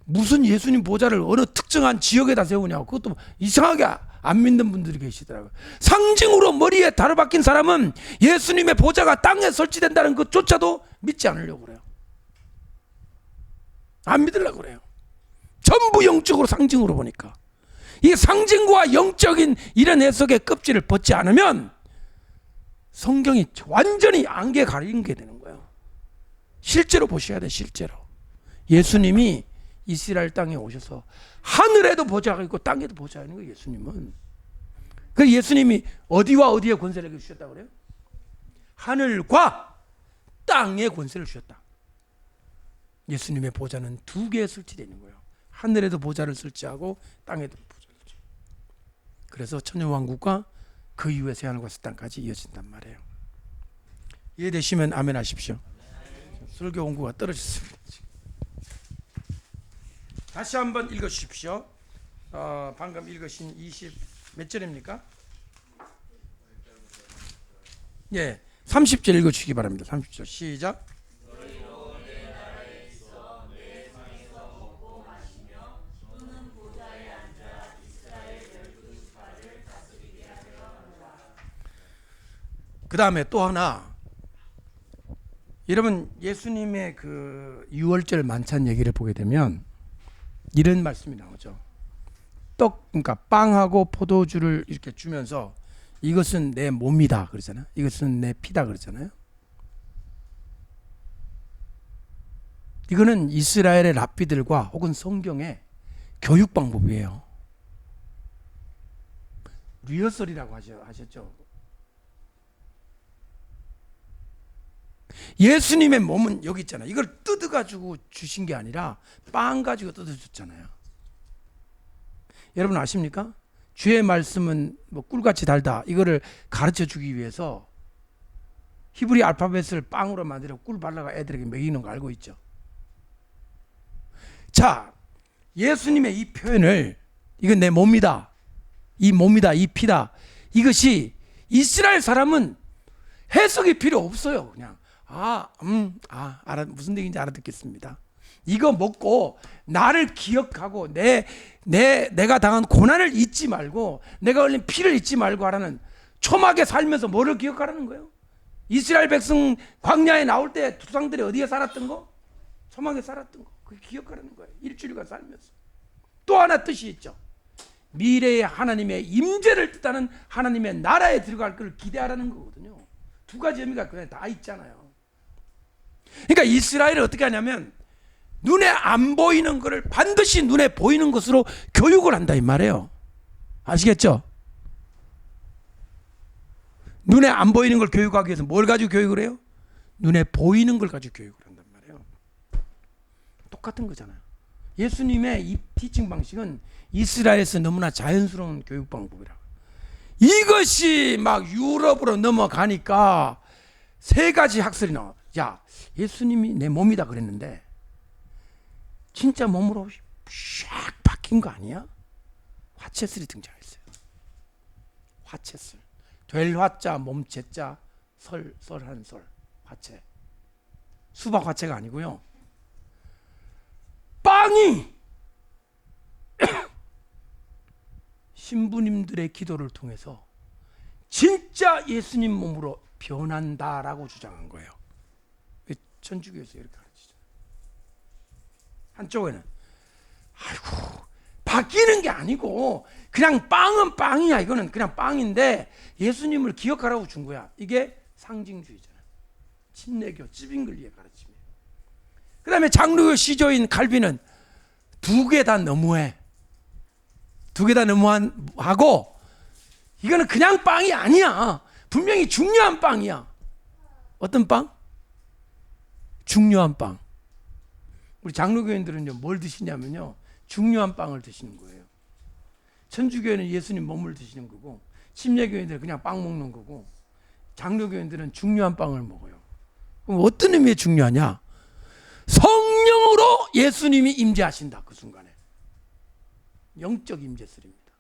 무슨 예수님 보좌를 어느 특정한 지역에다 세우냐고, 그것도 이상하게 안 믿는 분들이 계시더라고요. 상징으로 머리에 다루 박힌 사람은 예수님의 보좌가 땅에 설치된다는 것조차도 믿지 않으려고 그래요. 안 믿으려고 그래요. 전부 영적으로 상징으로 보니까 이 상징과 영적인 이런 해석의 껍질을 벗지 않으면 성경이 완전히 안개 가리는 게 되는 거예요. 실제로 보셔야 돼. 실제로 예수님이 이스라엘 땅에 오셔서 하늘에도 보좌가 있고 땅에도 보좌가 있는 거예요. 예수님은. 그 예수님이 어디와 어디에 권세를 주셨다고 그래요? 하늘과 땅에 권세를 주셨다. 예수님의 보좌는 두 개에 설치되어 있는 거예요. 하늘에도 보좌를 설치하고 땅에도 보좌를 설치하고. 그래서 천년왕국과 그 이후에 새하늘과 새 땅까지 이어진단 말이에요. 이해되시면 아멘 하십시오. 설교 공부가 떨어졌습니다. 다시 한번 읽어주십시오. 방금 읽으신 20 몇 절입니까? 예, 30절 읽어주시기 바랍니다. 30절 시작. 그 다음에 또 하나, 여러분 예수님의 그 유월절 만찬 얘기를 보게 되면 이런 말씀이 나오죠. 그러니까 빵하고 포도주를 이렇게 주면서 이것은 내 몸이다 그러잖아요. 이것은 내 피다 그러잖아요. 이거는 이스라엘의 랍비들과 혹은 성경의 교육 방법이에요. 리허설이라고 하셨죠. 예수님의 몸은 여기 있잖아요. 이걸 뜯어가지고 주신 게 아니라 빵 가지고 뜯어줬잖아요. 여러분 아십니까? 주의 말씀은 뭐 꿀같이 달다. 이거를 가르쳐 주기 위해서 히브리 알파벳을 빵으로 만들어 꿀 발라가 애들에게 먹이는 거 알고 있죠? 자, 예수님의 이 표현을 이건 내 몸이다. 이 몸이다. 이 피다. 이것이 이스라엘 사람은 해석이 필요 없어요. 그냥 무슨 얘기인지 알아듣겠습니다. 이거 먹고 나를 기억하고 내가 당한 고난을 잊지 말고 내가 흘린 피를 잊지 말고 하라는, 초막에 살면서 뭐를 기억하라는 거예요? 이스라엘 백성 광야에 나올 때 조상들이 어디에 살았던 거? 초막에 살았던 거. 그게 기억하라는 거예요. 일주일간 살면서. 또 하나 뜻이 있죠. 미래의 하나님의 임재를 뜻하는 하나님의 나라에 들어갈 걸 기대하라는 거거든요. 두 가지 의미가 그냥 다 있잖아요. 그러니까 이스라엘은 어떻게 하냐면 눈에 안 보이는 것을 반드시 눈에 보이는 것으로 교육을 한다 이 말이에요. 아시겠죠? 눈에 안 보이는 걸 교육하기 위해서 뭘 가지고 교육을 해요? 눈에 보이는 걸 가지고 교육을 한단 말이에요. 똑같은 거잖아요. 예수님의 이 티칭 방식은 이스라엘에서 너무나 자연스러운 교육 방법이라. 이것이 막 유럽으로 넘어가니까 세 가지 학설이 나와. 야, 예수님이 내 몸이다 그랬는데 진짜 몸으로 샥 바뀐 거 아니야? 화채술이 등장했어요. 화채술. 될 화자, 몸채자, 설한 설. 화채. 수박 화채가 아니고요. 빵이 신부님들의 기도를 통해서 진짜 예수님 몸으로 변한다라고 주장한 거예요. 천주교에서 이렇게 가르치죠. 한쪽에는 바뀌는 게 아니고 그냥 빵은 빵이야. 이거는 그냥 빵인데 예수님을 기억하라고 준 거야. 이게 상징주의잖아요. 침례교, 찌빙글리의 가르침이에요. 그 다음에 장로교 시조인 칼빈은 두 개 다 너무해. 두 개 다 너무하고 이거는 그냥 빵이 아니야. 분명히 중요한 빵이야. 어떤 빵? 중요한 빵. 우리 장로교인들은 뭘 드시냐면요, 중요한 빵을 드시는 거예요. 천주교회는 예수님 몸을 드시는 거고, 침례교인들은 그냥 빵 먹는 거고, 장로교인들은 중요한 빵을 먹어요. 그럼 어떤 의미에 중요하냐? 성령으로 예수님이 임재하신다. 그 순간에 영적 임재설입니다.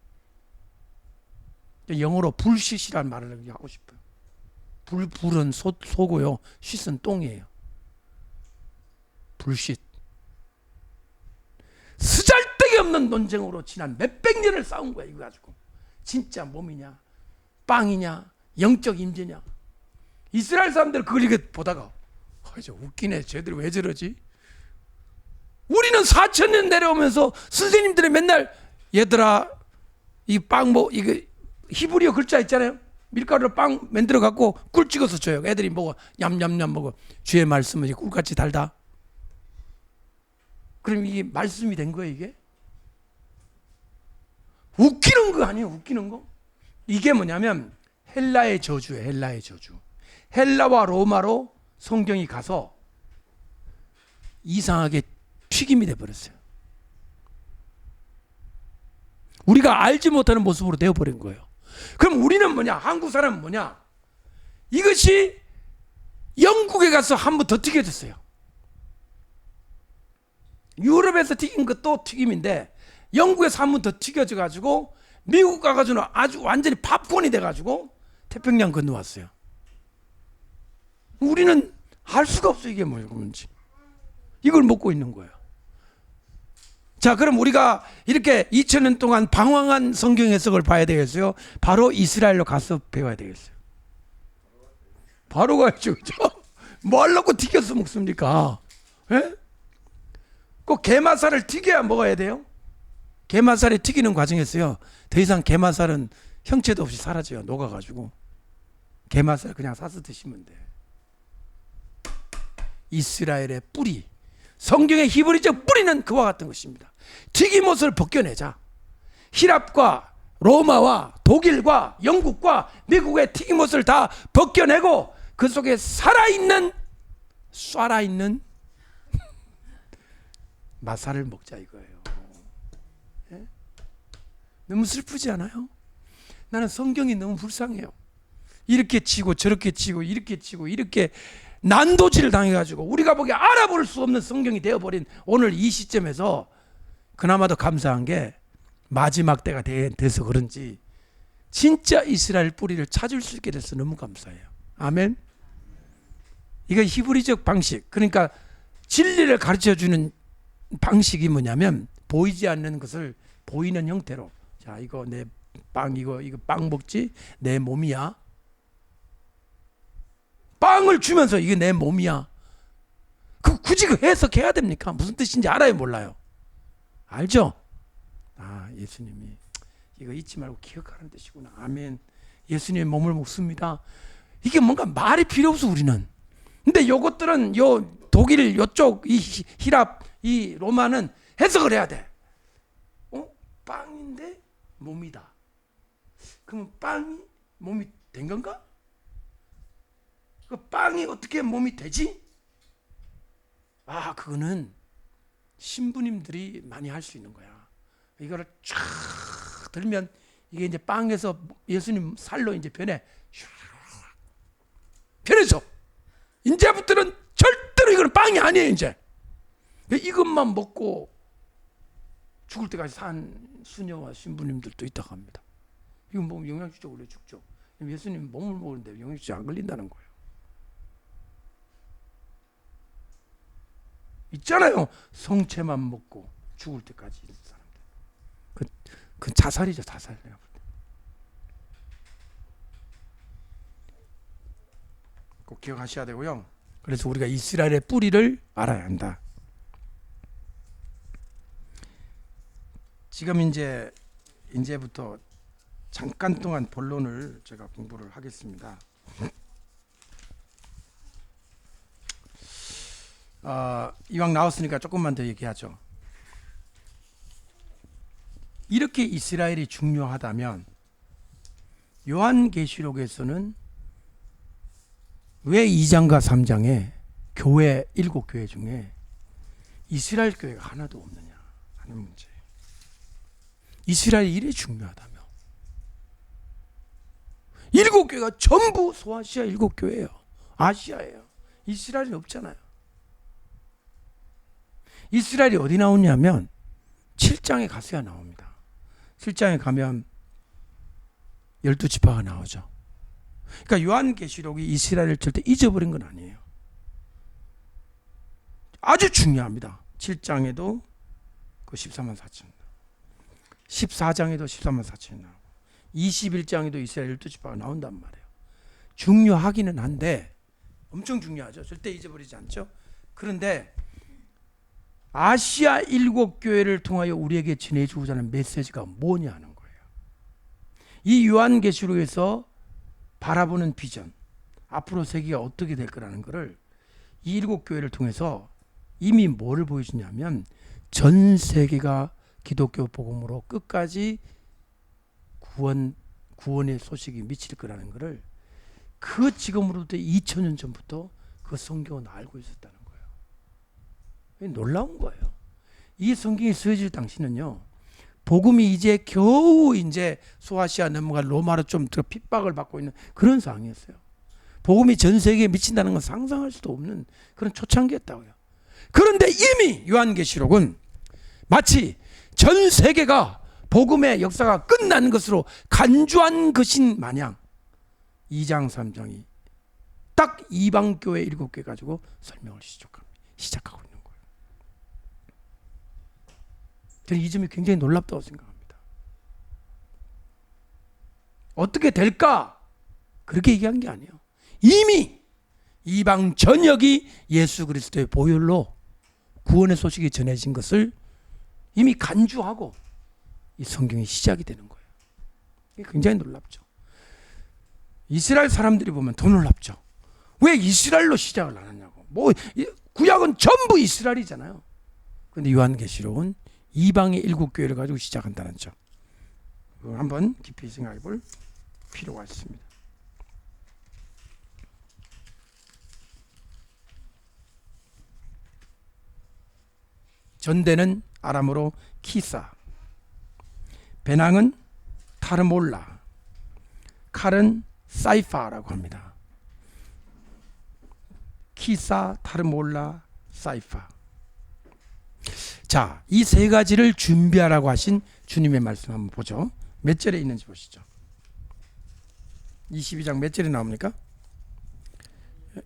영어로 불쉿이라는 말을 하고 싶어요. 불은 소고요, 쉿은 똥이에요. 불쉿. 쓰잘데기 없는 논쟁으로 지난 몇백 년을 싸운 거야. 이거 가지고 진짜 몸이냐 빵이냐 영적 임재냐. 이스라엘 사람들 그걸 이렇게 보다가 저 웃기네. 쟤들 왜 저러지? 우리는 4,000년 내려오면서 선생님들이 맨날 얘들아 이 빵 뭐 이거 히브리어 글자 있잖아요. 밀가루로 빵 만들어 갖고 꿀 찍어서 줘요. 애들이 먹어 냠냠냠 먹어. 주의 말씀은 꿀같이 달다. 그럼 이게 말씀이 된 거예요 이게? 웃기는 거 아니에요? 웃기는 거? 이게 뭐냐면 헬라의 저주예요. 헬라의 저주. 헬라와 로마로 성경이 가서 이상하게 튀김이 돼버렸어요. 우리가 알지 못하는 모습으로 되어버린 거예요. 그럼 우리는 뭐냐? 한국 사람은 뭐냐? 이것이 영국에 가서 한 번 더 튀겨졌어요. 유럽에서 튀긴 것도 튀김인데 영국에서 한 번 더 튀겨져 가지고 미국 가가지고는 아주 완전히 팝콘이 돼가지고 태평양 건너왔어요. 우리는 알 수가 없어요. 이게 뭔지. 이걸 먹고 있는 거예요. 자, 그럼 우리가 이렇게 2000년 동안 방황한 성경 해석을 봐야 되겠어요? 바로 이스라엘로 가서 배워야 되겠어요. 바로 가야죠. 그죠? 뭐 하려고 튀겨서 먹습니까? 예? 꼭 게맛살을 튀겨야 먹어야 돼요? 게맛살에 튀기는 과정에서요, 더 이상 게맛살은 형체도 없이 사라져요. 녹아가지고. 게맛살 그냥 사서 드시면 돼. 이스라엘의 뿌리, 성경의 히브리적 뿌리는 그와 같은 것입니다. 튀김옷을 벗겨내자. 히랍과 로마와 독일과 영국과 미국의 튀김옷을 다 벗겨내고 그 속에 살아있는 마살을 먹자 이거예요. 예? 너무 슬프지 않아요? 나는 성경이 너무 불쌍해요. 이렇게 치고 저렇게 치고 이렇게 치고 이렇게 난도질을 당해가지고 우리가 보기에 알아볼 수 없는 성경이 되어버린 오늘 이 시점에서 그나마도 감사한 게 마지막 때가 돼서 그런지 진짜 이스라엘 뿌리를 찾을 수 있게 돼서 너무 감사해요. 아멘. 이거 히브리적 방식, 그러니까 진리를 가르쳐주는 방식이 뭐냐면 보이지 않는 것을 보이는 형태로, 자 이거 내 빵, 이거 빵 먹지? 내 몸이야. 빵을 주면서 이게 내 몸이야. 굳이 그 해석해야 됩니까? 무슨 뜻인지 알아요, 몰라요? 알죠? 아, 예수님이 이거 잊지 말고 기억하는 뜻이구나. 아멘. 예수님의 몸을 먹습니다. 이게 뭔가 말이 필요 없어 우리는. 근데 요것들은 요 독일 요쪽 이 히랍 이 로마는 해석을 해야 돼. 빵인데 몸이다. 그럼 빵이 몸이 된 건가? 그 빵이 어떻게 몸이 되지? 아, 그거는 신부님들이 많이 할 수 있는 거야. 이거를 쫙 들면 이게 이제 빵에서 예수님 살로 이제 변해서 이제부터는 절대로 이거는 빵이 아니에요. 이제 이것만 먹고 죽을 때까지 산 수녀와 신부님들도 있다고 합니다. 이건 뭐 영양주죠. 원래 죽죠. 예수님 몸을 먹는데 영양주제 안 걸린다는 거예요. 있잖아요. 성체만 먹고 죽을 때까지 있는 사람들. 그 자살이죠, 자살. 꼭 기억하셔야 되고요. 그래서 우리가 이스라엘의 뿌리를 알아야 한다. 지금 이제부터 잠깐 동안 본론을 제가 공부를 하겠습니다. 이왕 나왔으니까 조금만 더 얘기하죠. 이렇게 이스라엘이 중요하다면 요한계시록에서는 왜 2장과 3장에 교회 7교회 중에 이스라엘 교회가 하나도 없느냐 하는 문제예요. 이스라엘이 이래 중요하다며 7교회가 전부 소아시아 7교회예요. 아시아예요. 이스라엘이 없잖아요. 이스라엘이 어디 나오냐면 7장에 가서야 나옵니다. 7장에 가면 12지파가 나오죠. 그러니까 요한계시록이 이스라엘을 절대 잊어버린 건 아니에요. 아주 중요합니다. 7장에도 그 14만 4천, 14장에도 14만 4천이 나오고 21장에도 이스라엘 12지파가 나온단 말이에요. 중요하기는 한데 엄청 중요하죠. 절대 잊어버리지 않죠. 그런데 아시아 7교회를 통하여 우리에게 전해주고자 하는 메시지가 뭐냐 하는 거예요. 이 요한계시록에서 바라보는 비전, 앞으로 세계가 어떻게 될 거라는 것을 이 7교회를 통해서 이미 뭐를 보여주냐면 전 세계가 기독교 복음으로 끝까지 구원의 소식이 미칠 거라는 것을 그 지금으로부터 2000년 전부터 그 성경은 알고 있었다는 거예요. 놀라운 거예요. 이 성경이 쓰여질 당시는요, 복음이 이제 겨우 이제 소아시아 넘어가 로마로 좀 핍박을 받고 있는 그런 상황이었어요. 복음이 전 세계에 미친다는 건 상상할 수도 없는 그런 초창기였다고요. 그런데 이미 요한계시록은 마치 전 세계가 복음의 역사가 끝난 것으로 간주한 것인 마냥 2장 3장이 딱 이방교회 7개 가지고 설명을 시작하고 있는 거예요. 저는 이 점이 굉장히 놀랍다고 생각합니다. 어떻게 될까? 그렇게 얘기한 게 아니에요. 이미 이방 전역이 예수 그리스도의 보혈로 구원의 소식이 전해진 것을 이미 간주하고 이 성경이 시작이 되는 거예요. 이게 굉장히 놀랍죠. 이스라엘 사람들이 보면 더 놀랍죠. 왜 이스라엘로 시작을 안 하냐고. 구약은 전부 이스라엘이잖아요. 그런데 요한계시록은 이방의 7교회를 가지고 시작한다는 점. 한번 깊이 생각해 볼 필요가 있습니다. 전대는 아람어로 키사, 배낭은 타르몰라, 칼은 사이파라고 합니다. 키사, 타르몰라, 사이파. 자, 이 세 가지를 준비하라고 하신 주님의 말씀 한번 보죠. 몇 절에 있는지 보시죠. 22장 몇 절에 나옵니까?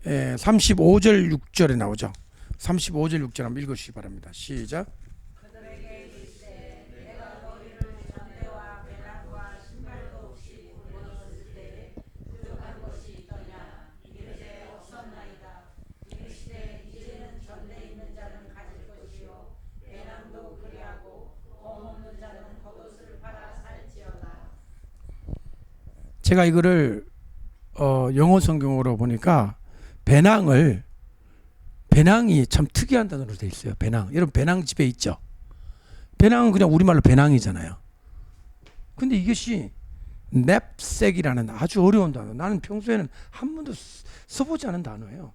35절 6절에 나오죠. 35절 6절 한번 읽으시기 바랍니다. 시작. 제가 이거를 영어 성경으로 보니까 배낭이 참 특이한 단어로 되어 있어요. 배낭. 여러분 배낭 집에 있죠? 배낭은 그냥 우리말로 배낭이잖아요. 근데 이것이 냅색이라는 아주 어려운 단어. 나는 평소에는 한 번도 써보지 않은 단어예요.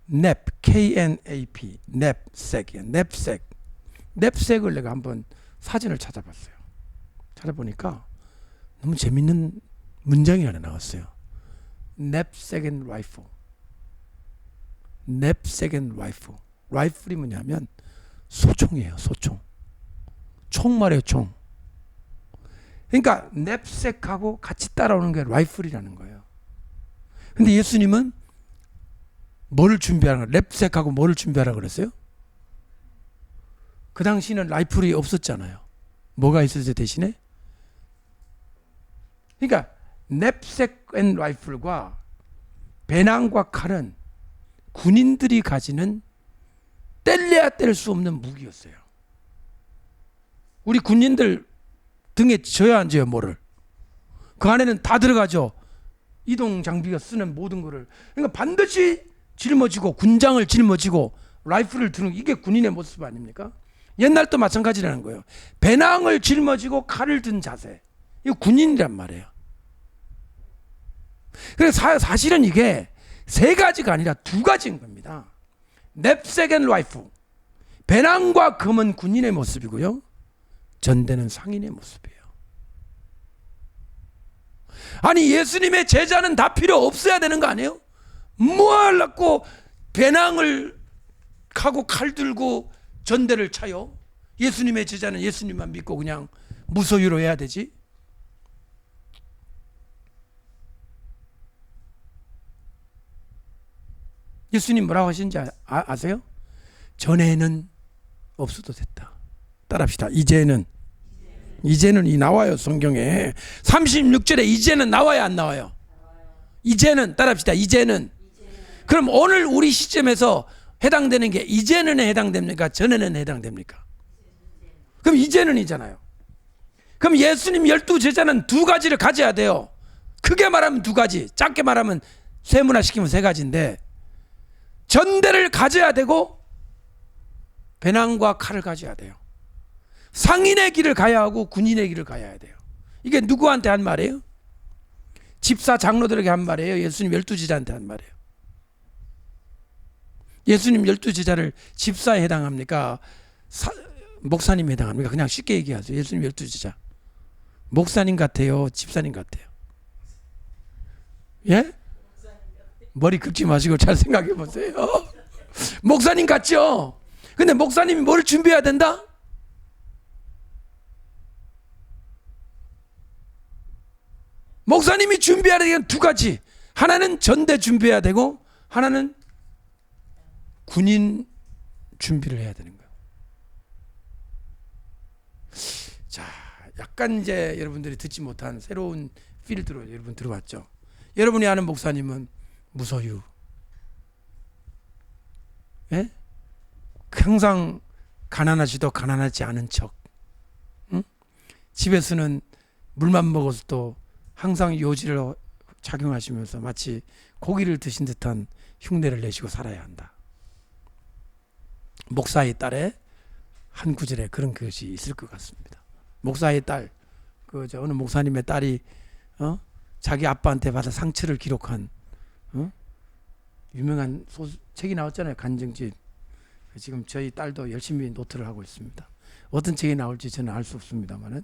냅, K-N-A-P, 냅색이에요. 냅색. 냅색을 내가 한번 사진을 찾아봤어요. 찾아보니까 너무 재밌는 문장이 하나 나왔어요. 냅색 앤 라이플. 냅색 앤 라이플. 라이플이 뭐냐면 소총이에요. 소총. 총 말이에요. 총. 그러니까 냅색하고 같이 따라오는 게 라이플이라는 거예요. 근데 예수님은 뭐를 준비하라? 냅색하고 뭐를 준비하라 그랬어요? 그 당시는 라이플이 없었잖아요. 뭐가 있었어요 대신에? 그러니까 냅색 앤 라이플과 배낭과 칼은 군인들이 가지는 뗄래야 뗄 수 없는 무기였어요. 우리 군인들 등에 져야 안 져요, 뭐를. 그 안에는 다 들어가죠. 이동 장비가 쓰는 모든 거를. 그러니까 반드시 짊어지고 군장을 짊어지고 라이플을 드는 이게 군인의 모습 아닙니까? 옛날도 마찬가지라는 거예요. 배낭을 짊어지고 칼을 든 자세. 이거 군인이란 말이에요. 그래서 사실은 이게 세 가지가 아니라 두 가지인 겁니다. 냅색 앤 라이플. 배낭과 검은 군인의 모습이고요. 전대는 상인의 모습이에요. 아니 예수님의 제자는 다 필요 없어야 되는 거 아니에요? 뭐 하려고 배낭을 하고 칼 들고 전대를 차요? 예수님의 제자는 예수님만 믿고 그냥 무소유로 해야 되지? 예수님 뭐라고 하시는지 아세요? 전에는 없어도 됐다. 따라합시다. 이제는 이 나와요 성경에. 36절에 이제는 나와요 안 나와요? 이제는 따라합시다. 이제는. 그럼 오늘 우리 시점에서 해당되는 게 이제는 해당됩니까? 전에는 해당됩니까? 그럼 이제는이잖아요. 그럼 예수님 12제자는 두 가지를 가져야 돼요. 크게 말하면 두 가지, 작게 말하면 세문화시키면 세 가지인데, 전대를 가져야 되고 배낭과 칼을 가져야 돼요. 상인의 길을 가야 하고 군인의 길을 가야 돼요. 이게 누구한테 한 말이에요? 집사 장로들에게 한 말이에요? 예수님 12제자한테 한 말이에요? 예수님 12제자를 집사에 해당합니까? 목사님에 해당합니까? 그냥 쉽게 얘기하세요. 예수님 12제자 목사님 같아요? 집사님 같아요? 예? 머리 긁지 마시고 잘 생각해 보세요. 목사님 같죠? 근데 목사님이 뭘 준비해야 된다? 목사님이 준비해야 되는 두 가지. 하나는 전대 준비해야 되고 하나는 군인 준비를 해야 되는 거예요. 자, 약간 이제 여러분들이 듣지 못한 새로운 필드로 여러분 들어왔죠. 여러분이 아는 목사님은 무소유, 예? 항상 가난하지도 가난하지 않은 척, 응? 집에서는 물만 먹어서도 항상 요지를 착용하시면서 마치 고기를 드신 듯한 흉내를 내시고 살아야 한다. 목사의 딸의 한 구절에 그런 것이 있을 것 같습니다. 목사의 딸, 어느 목사님의 딸이 자기 아빠한테 받은 상처를 기록한 유명한 책이 나왔잖아요. 간증집. 지금 저희 딸도 열심히 노트를 하고 있습니다. 어떤 책이 나올지 저는 알 수 없습니다만은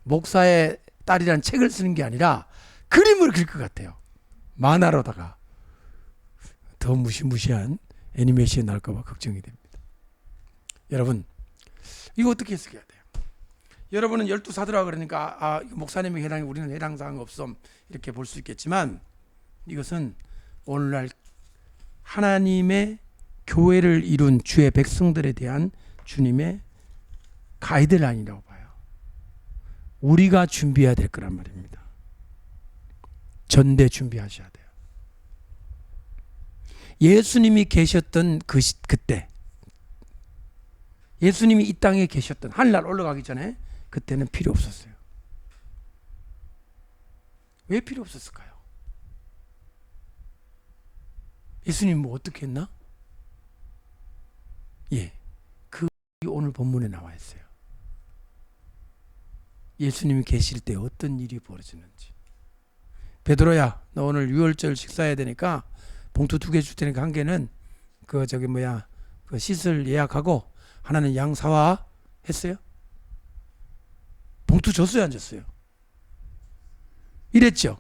목사의 딸이란 책을 쓰는 게 아니라 그림을 그릴 것 같아요. 만화로다가. 더 무시무시한 애니메이션이 나올까 봐 걱정이 됩니다. 여러분, 이거 어떻게 해석해야 돼요? 여러분은 12사도라 그러니까 목사님이 해당해 우리는 해당 사항 없음 이렇게 볼 수 있겠지만, 이것은 오늘날 하나님의 교회를 이룬 주의 백성들에 대한 주님의 가이드라인이라고 봐요. 우리가 준비해야 될 거란 말입니다. 전대 준비하셔야 돼요. 예수님이 계셨던 그때, 예수님이 이 땅에 계셨던, 하늘날 올라가기 전에 그때는 필요 없었어요. 왜 필요 없었을까요? 예수님 뭐 어떻게 했나? 예, 그 오늘 본문에 나와 있어요. 예수님이 계실 때 어떤 일이 벌어지는지. 베드로야, 너 오늘 유월절 식사해야 되니까 봉투 2개 줄 테니까 한 개는 그 시설 예약하고 하나는 양 사와 했어요? 봉투 줬어요, 안 줬어요? 이랬죠.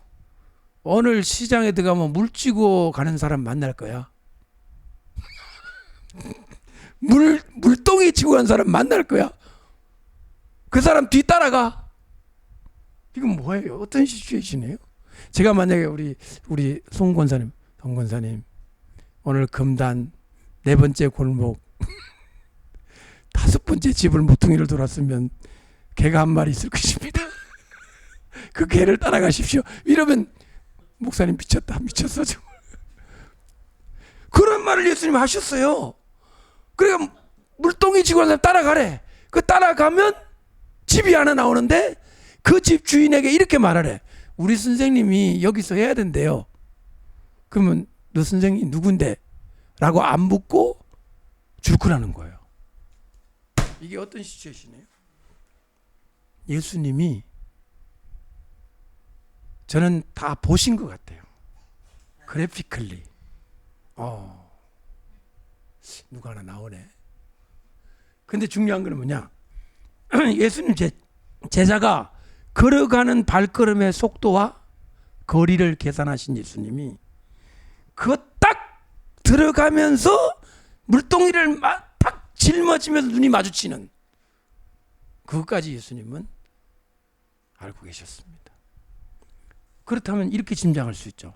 오늘 시장에 들어가면 물 찌고 가는 사람 만날 거야. 물동이 치고 가는 사람 만날 거야. 그 사람 뒤 따라가. 이건 뭐예요? 어떤 시츄에이션이에요? 제가 만약에 우리 송 권사님 오늘 금단 4번째 골목 5번째 집을 모퉁이를 돌았으면 개가 한 마리 있을 것입니다. 그 개를 따라가십시오. 이러면 목사님 미쳤어 정말. 그런 말을 예수님 하셨어요. 그러니까 물동이 지고 가는 사람 따라가래. 그 따라가면 집이 하나 나오는데 그 집 주인에게 이렇게 말하래. 우리 선생님이 여기서 해야 된대요. 그러면 너 선생님 누군데? 라고 안 묻고 줄거라는 거예요. 이게 어떤 시츄에이션이에요? 예수님이 저는 다 보신 것 같아요. 그래피컬리. 누가 하나 나오네. 근데 중요한 건 뭐냐? 예수님 제자가 걸어가는 발걸음의 속도와 거리를 계산하신 예수님이 그거 딱 들어가면서 물동이를 딱 짊어지면서 눈이 마주치는 그것까지 예수님은 알고 계셨습니다. 그렇다면 이렇게 짐작할 수 있죠.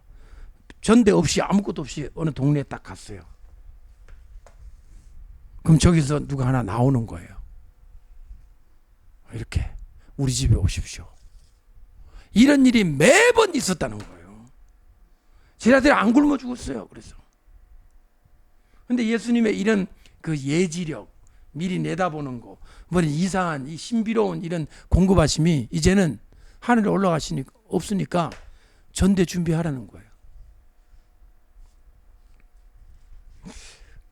전대 없이 아무것도 없이 어느 동네에 딱 갔어요. 그럼 저기서 누가 하나 나오는 거예요. 이렇게 우리 집에 오십시오. 이런 일이 매번 있었다는 거예요. 제자들이 안 굶어 죽었어요. 그래서 근데 예수님의 이런 그 예지력, 미리 내다보는 거, 뭐 이상한 이 신비로운 이런 공급하심이 이제는 하늘에 올라가시니까 없으니까 전대 준비하라는 거예요.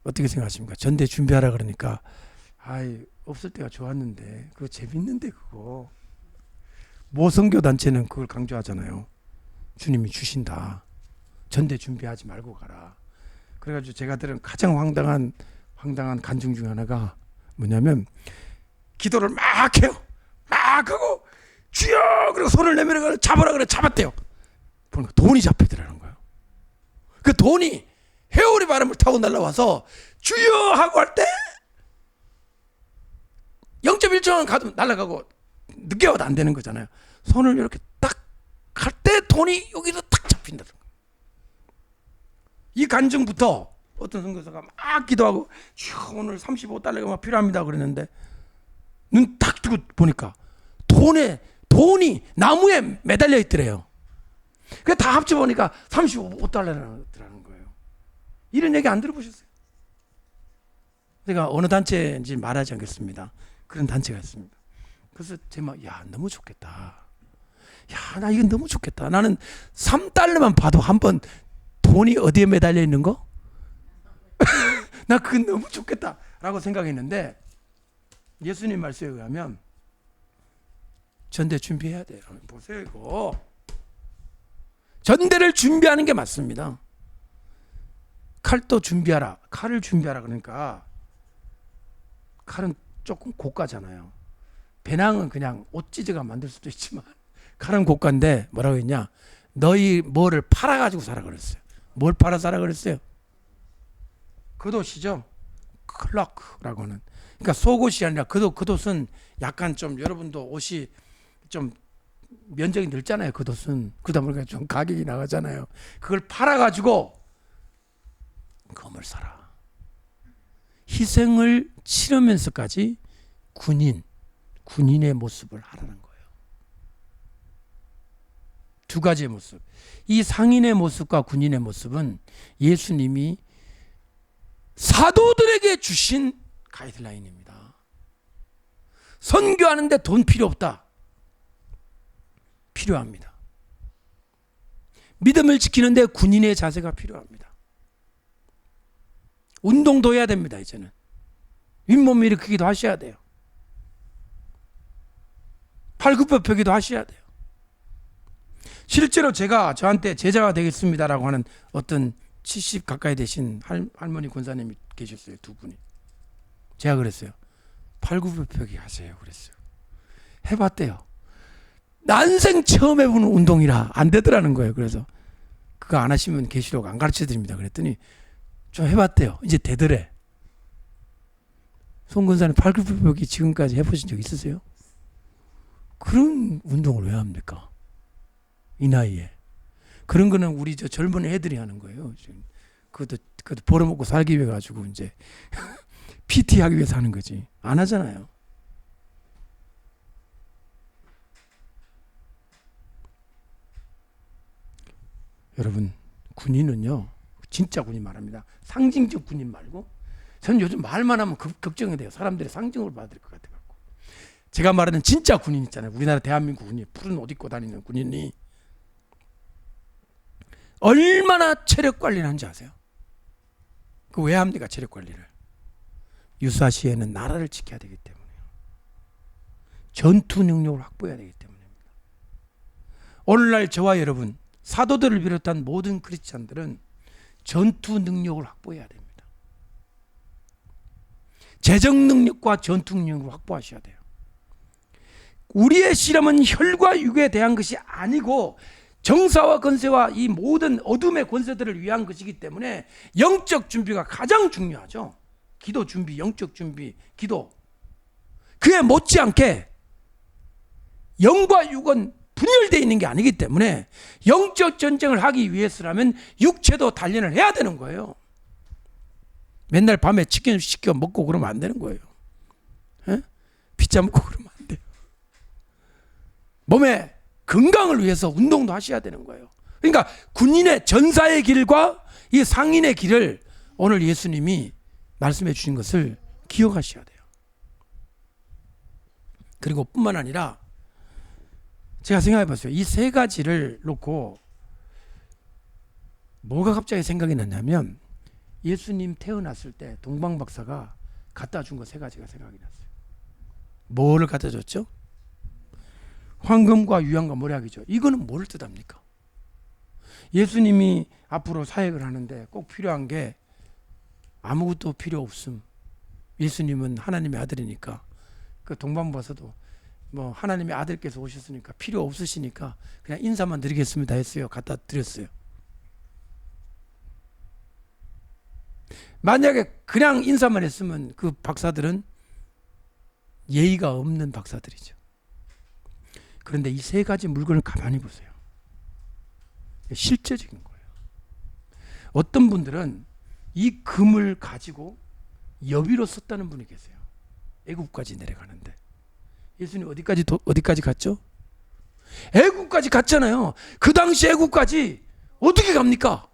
어떻게 생각하십니까? 전대 준비하라 그러니까 없을 때가 좋았는데 그거 재밌는데 그거. 모성교 단체는 그걸 강조하잖아요. 주님이 주신다. 전대 준비하지 말고 가라. 그래가지고 제가 들은 가장 황당한 간증 중 하나가 뭐냐면 기도를 막 해요. 막 하고 주여 그리고 손을 내밀어 잡으라 그래 잡았대요. 보니까 돈이 잡히더라는 거예요. 그 돈이 회오리 바람을 타고 날아와서 주여 하고 할 때 0.1초만 가도 날아가고 늦게 와도 안 되는 거잖아요. 손을 이렇게 딱 할 때 돈이 여기서 딱 잡힌다는 거예요. 이 간증부터 어떤 선교사가 막 기도하고 오늘 35달러가 필요합니다 그랬는데 눈 딱 뜨고 보니까 돈이 나무에 매달려 있더래요. 그래서 다 합쳐보니까 35달러라는 거예요. 이런 얘기 안 들어보셨어요? 제가 어느 단체인지 말하지 않겠습니다. 그런 단체가 있습니다. 그래서 제가 너무 좋겠다. 나 이건 너무 좋겠다. 나는 3달러만 봐도 한번 돈이 어디에 매달려 있는 거? 나 그건 너무 좋겠다 라고 생각했는데 예수님 말씀에 의하면 전대 준비해야 돼요. 보세요 이거. 전대를 준비하는 게 맞습니다. 칼도 준비하라. 칼을 준비하라 그러니까 칼은 조금 고가잖아요. 배낭은 그냥 옷 찢어가 만들 수도 있지만 칼은 고가인데 뭐라고 했냐? 너희 뭐를 팔아가지고 사라 그랬어요. 뭘 팔아 사라 그랬어요? 겉옷이죠. 클럭라고 하는. 그러니까 속옷이 아니라 겉옷은 약간 좀 여러분도 옷이 좀 면적이 넓잖아요. 겉옷은. 그러다 보니까 좀 가격이 나가잖아요. 그걸 팔아가지고 검을 사라. 희생을 치르면서까지 군인의 모습을 하라는 거예요. 두 가지의 모습. 이 상인의 모습과 군인의 모습은 예수님이 사도들에게 주신 가이드라인입니다. 선교하는데 돈 필요 없다. 필요합니다. 믿음을 지키는데 군인의 자세가 필요합니다. 운동도 해야 됩니다. 이제는 윗몸 일으키기도 하셔야 돼요. 팔굽혀펴기도 하셔야 돼요. 실제로 제가 저한테 제자가 되겠습니다라고 하는 어떤 70 가까이 되신 할머니 권사님이 계셨어요. 두 분이. 제가 그랬어요. 팔굽혀펴기 하세요. 그랬어요. 해봤대요. 난생 처음 해보는 운동이라 안 되더라는 거예요. 그래서 그거 안 하시면 계시록 안 가르쳐 드립니다. 그랬더니 좀 해봤대요. 이제 되더래. 송 권사님 팔굽혀펴기 지금까지 해보신 적 있으세요? 그런 운동을 왜 합니까? 이 나이에. 그런 거는 우리 저 젊은 애들이 하는 거예요. 그것도 벌어먹고 살기 위해 가지고 이제 PT 하기 위해서 하는 거지. 안 하잖아요. 여러분, 군인은요, 진짜 군인 말합니다. 상징적 군인 말고, 저는 요즘 말만 하면 걱정이 돼요. 사람들이 상징을 받을 것 같아요. 제가 말하는 진짜 군인 있잖아요. 우리나라 대한민국 군인, 푸른 옷 입고 다니는 군인이 얼마나 체력 관리를 하는지 아세요? 그 왜 합니까? 체력 관리를. 유사시에는 나라를 지켜야 되기 때문에요. 전투 능력을 확보해야 되기 때문입니다. 오늘날 저와 여러분, 사도들을 비롯한 모든 크리스찬들은 전투 능력을 확보해야 됩니다. 재정 능력과 전투 능력을 확보하셔야 돼요. 우리의 실험은 혈과 육에 대한 것이 아니고 정사와 권세와 이 모든 어둠의 권세들을 위한 것이기 때문에 영적 준비가 가장 중요하죠. 기도 준비, 영적 준비, 기도. 그에 못지않게 영과 육은 분열되어 있는 게 아니기 때문에 영적 전쟁을 하기 위해서라면 육체도 단련을 해야 되는 거예요. 맨날 밤에 치킨 시켜 먹고 그러면 안 되는 거예요. 에? 피자 먹고 그러면 안 돼요. 몸의 건강을 위해서 운동도 하셔야 되는 거예요. 그러니까 군인의 전사의 길과 이 상인의 길을 오늘 예수님이 말씀해 주신 것을 기억하셔야 돼요. 그리고 뿐만 아니라 제가 생각해 봤어요. 이 세 가지를 놓고 뭐가 갑자기 생각이 났냐면 예수님 태어났을 때 동방박사가 갖다 준 거 세 가지가 생각이 났어요. 뭐를 갖다 줬죠? 황금과 유향과 모략이죠. 이거는 뭘 뜻합니까? 예수님이 앞으로 사역을 하는데 꼭 필요한 게 아무것도 필요 없음. 예수님은 하나님의 아들이니까 그 동방박사도 뭐 하나님의 아들께서 오셨으니까 필요 없으시니까 그냥 인사만 드리겠습니다 했어요. 갖다 드렸어요. 만약에 그냥 인사만 했으면 그 박사들은 예의가 없는 박사들이죠. 그런데 이 세 가지 물건을 가만히 보세요. 실제적인 거예요. 어떤 분들은 이 금을 가지고 여비로 썼다는 분이 계세요. 애국까지 내려가는데 예수님 어디까지 갔죠? 애국까지 갔잖아요. 그 당시 애국까지 어떻게 갑니까?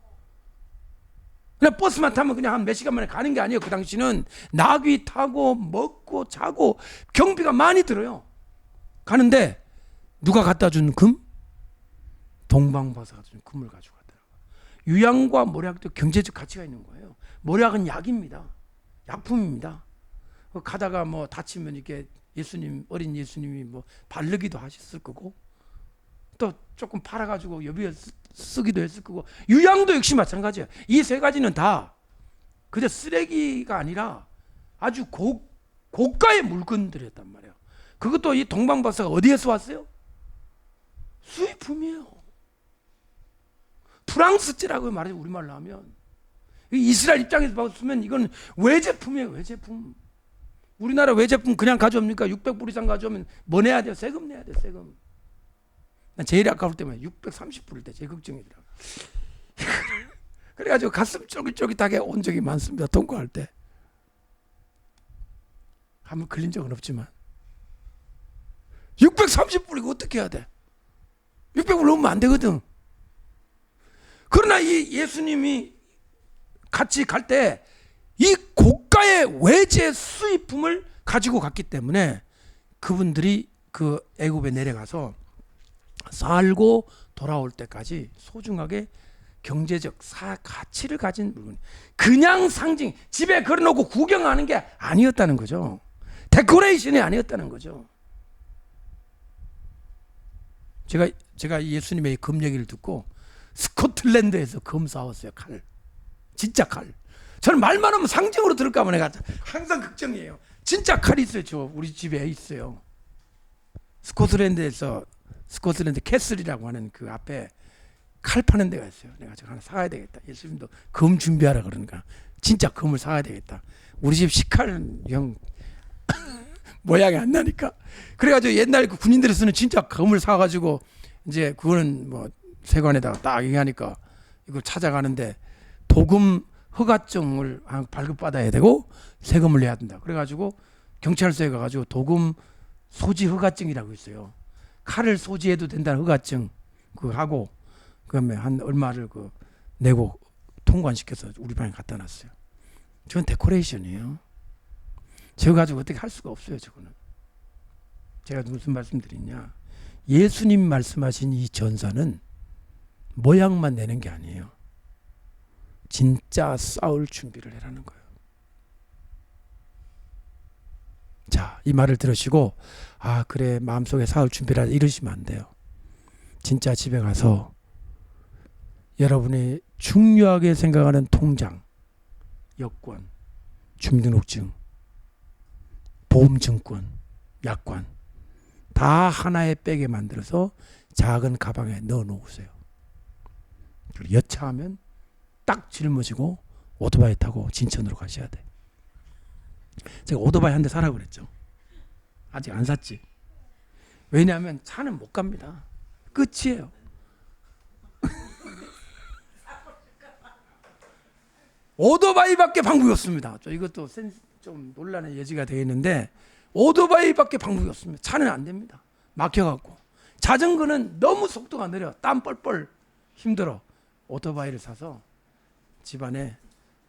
그냥 버스만 타면 그냥 한 몇 시간 만에 가는 게 아니에요. 그 당시는 나귀 타고 먹고 자고 경비가 많이 들어요. 가는데 누가 갖다 준 금? 동방박사가 준 금을 가지고 갔더라고요. 유향과 모략도 경제적 가치가 있는 거예요. 모략은 약입니다. 약품입니다. 가다가 뭐 다치면 이렇게 예수님, 어린 예수님이 뭐 바르기도 하셨을 거고 또 조금 팔아가지고 여비에 쓰기도 했을 거고 유향도 역시 마찬가지예요. 이 세 가지는 다 그저 쓰레기가 아니라 아주 고가의 물건들이었단 말이에요. 그것도 이 동방박사가 어디에서 왔어요? 수입품이에요. 프랑스제라고 말해요. 우리말로 하면 이스라엘 입장에서 봤으면 이건 외제품이에요. 외제품. 우리나라 외제품 그냥 가져옵니까? 600불 이상 가져오면 뭐 내야 돼요? 세금 내야 돼요. 세금. 난 제일 아까울 때만 630불일 때 제일 걱정이더라고요. 그래가지고 가슴 쫄깃쫄깃하게 온 적이 많습니다. 통과할 때. 한번 걸린 적은 없지만 630불이고 어떻게 해야 돼? 600불 넘으면 안 되거든. 그러나 이 예수님이 같이 갈 때 이 고가의 외제 수입품을 가지고 갔기 때문에 그분들이 그 애굽에 내려가서 살고 돌아올 때까지 소중하게 경제적 가치를 가진 물건, 그냥 상징 집에 걸어놓고 구경하는 게 아니었다는 거죠. 데코레이션이 아니었다는 거죠. 제가 예수님의 금 얘기를 듣고 스코틀랜드에서 금 사왔어요. 칼, 진짜 칼. 저는 말만 하면 상징으로 들을까 봐 내가 항상 걱정이에요. 진짜 칼이 있어요. 우리 집에 있어요. 스코틀랜드 캐슬이라고 하는 그 앞에 칼 파는 데가 있어요. 내가 저거 하나 사야 되겠다. 예수님도 금 준비하라 그러니까 진짜 금을 사야 되겠다. 우리 집 식칼형 모양이 안 나니까. 그래가지고 옛날 그 군인들이 쓰는 진짜 금을 사가지고 이제 그거는 뭐 세관에다가 딱 얘기하니까 이걸 찾아가는데 도금 허가증을 발급받아야 되고 세금을 내야 된다. 그래가지고 경찰서에 가가지고 도금 소지 허가증이라고 있어요. 칼을 소지해도 된다는 허가증 그거 하고 그다음에 한 얼마를 그 내고 통관시켜서 우리 방에 갖다 놨어요. 저건 데코레이션이에요. 저거 가지고 어떻게 할 수가 없어요. 저거는. 제가 무슨 말씀드리냐, 예수님 말씀하신 이 전사는 모양만 내는 게 아니에요. 진짜 싸울 준비를 해라는 거예요. 자, 이 말을 들으시고 아 그래 마음속에 싸울 준비를 하자 이러시면 안 돼요. 진짜 집에 가서 여러분이 중요하게 생각하는 통장, 여권, 주민등록증, 보험증권, 약관 다 하나의 백에 만들어서 작은 가방에 넣어 놓으세요. 그리고 여차하면 딱 짊어지고 오토바이 타고 진천으로 가셔야 돼. 제가 오토바이 한 대 사라고 그랬죠. 아직 안 샀지. 왜냐하면 차는 못 갑니다. 끝이에요. 오토바이밖에 방법이 없습니다. 이것도 좀 논란의 여지가 되어 있는데 오토바이밖에 방법이 없습니다. 차는 안 됩니다. 막혀갖고. 자전거는 너무 속도가 느려. 땀 뻘뻘 힘들어. 오토바이를 사서 집안에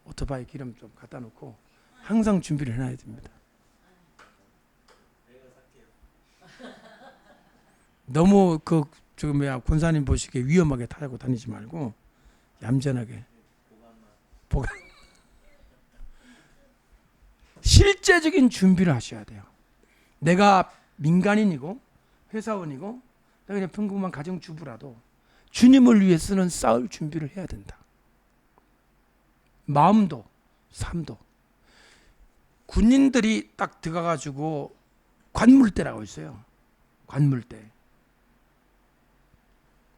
오토바이 기름 좀 갖다 놓고 항상 준비를 해놔야 됩니다. 너무 권사님 보시기에 위험하게 타고 다니지 말고 얌전하게 보관. 실제적인 준비를 하셔야 돼요. 내가 민간인이고 회사원이고 내가 그냥 평범한 가정주부라도 주님을 위해서는 싸울 준비를 해야 된다. 마음도 삶도. 군인들이 딱 들어가가지고 관물대라고 있어요. 관물대.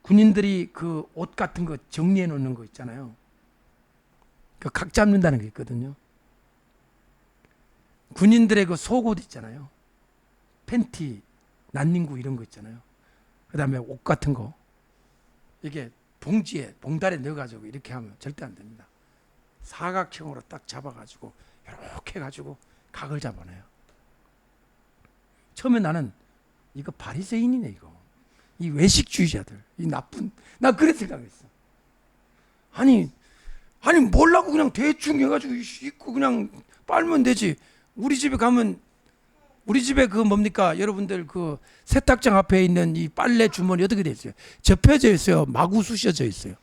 군인들이 그 옷 같은 거 정리해 놓는 거 있잖아요. 그 각 잡는다는 게 있거든요. 군인들의 그 속옷 있잖아요. 팬티, 난닝구 이런 거 있잖아요. 그 다음에 옷 같은 거. 이게 봉지에, 봉다리에 넣어가지고 이렇게 하면 절대 안 됩니다. 사각형으로 딱 잡아가지고 이렇게 해가지고 각을 잡아내요. 처음에 나는 이거 바리새인이네 이거. 이 외식주의자들, 이 나쁜, 나 그래 생각했어. 아니 몰라고 그냥 대충 해가지고 입고 그냥 빨면 되지. 우리 집에 가면 우리 집에 그 뭡니까 여러분들 그 세탁장 앞에 있는 이 빨래 주머니 어떻게 돼 있어요? 접혀져 있어요. 마구 쑤셔져 있어요.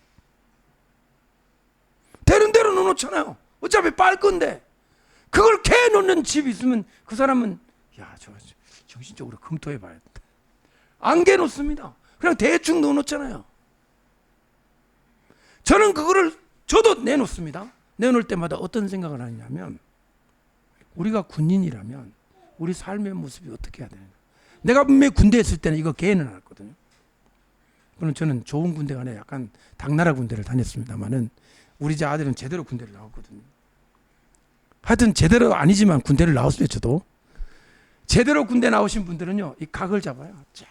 되는 대로 넣어놓잖아요. 어차피 빨 건데 그걸 캐 놓는 집이 있으면 그 사람은 야, 저 정신적으로 검토해 봐야 돼. 안 캐 놓습니다. 그냥 대충 넣어놓잖아요. 저는 그거를 저도 내놓습니다. 내놓을 때마다 어떤 생각을 하냐면 우리가 군인이라면 우리 삶의 모습이 어떻게 해야 되나. 내가 분명히 군대에 있을 때는 이거 개는 안 했거든요. 물론 저는 좋은 군대가 아니라 약간 당나라 군대를 다녔습니다만은 우리 집 아들은 제대로 군대를 나왔거든요. 하여튼 제대로 아니지만 군대를 나왔어요. 저도. 제대로 군대 나오신 분들은요. 이 각을 잡아요. 쫙.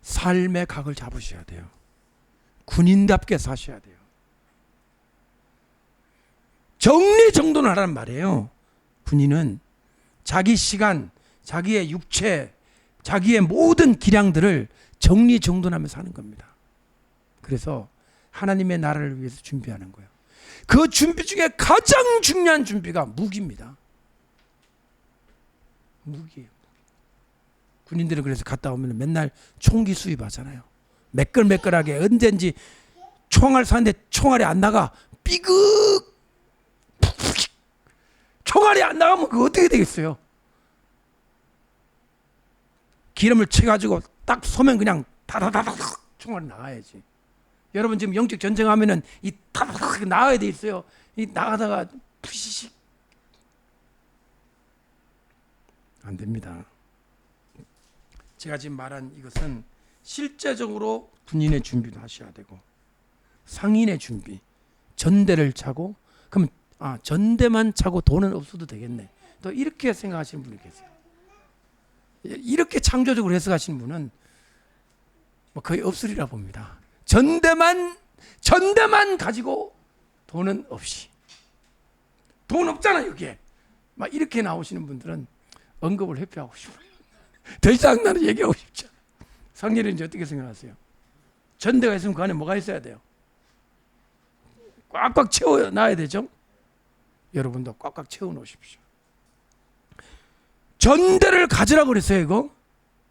삶의 각을 잡으셔야 돼요. 군인답게 사셔야 돼요. 정리정돈을 하란 말이에요. 군인은 자기 시간, 자기의 육체, 자기의 모든 기량들을 정리정돈하면서 하는 겁니다. 그래서 하나님의 나라를 위해서 준비하는 거예요. 그 준비 중에 가장 중요한 준비가 무기입니다. 무기예요. 군인들은 그래서 갔다 오면 맨날 총기 수입하잖아요. 매끌매끌하게 언젠지 총알 쐈는데 총알이 안 나가. 삐극 총알이 안 나가면 그거 어떻게 되겠어요? 기름을 쳐가지고 딱 쏘면 그냥 다다다닥 총알이 나가야지. 여러분 지금 영적 전쟁하면은 이 다다닥 나가야 돼 있어요. 이 나가다가 푸시식 안 됩니다. 제가 지금 말한 이것은 실제적으로 군인의 준비도 하셔야 되고 상인의 준비, 전대를 차고 그럼 전대만 차고 돈은 없어도 되겠네. 또 이렇게 생각하시는 분이 계세요. 이렇게 창조적으로 해석하시는 분은 뭐 거의 없으리라 봅니다. 전대만 가지고 돈은 없이. 돈 없잖아 여기에. 막 이렇게 나오시는 분들은 언급을 회피하고 싶어요. 더 이상 나는 얘기하고 싶지 않아요. 상렬은 이제 어떻게 생각하세요? 전대가 있으면 그 안에 뭐가 있어야 돼요? 꽉꽉 채워놔야 되죠? 여러분도 꽉꽉 채워놓으십시오. 전대를 가지라고 그랬어요. 이거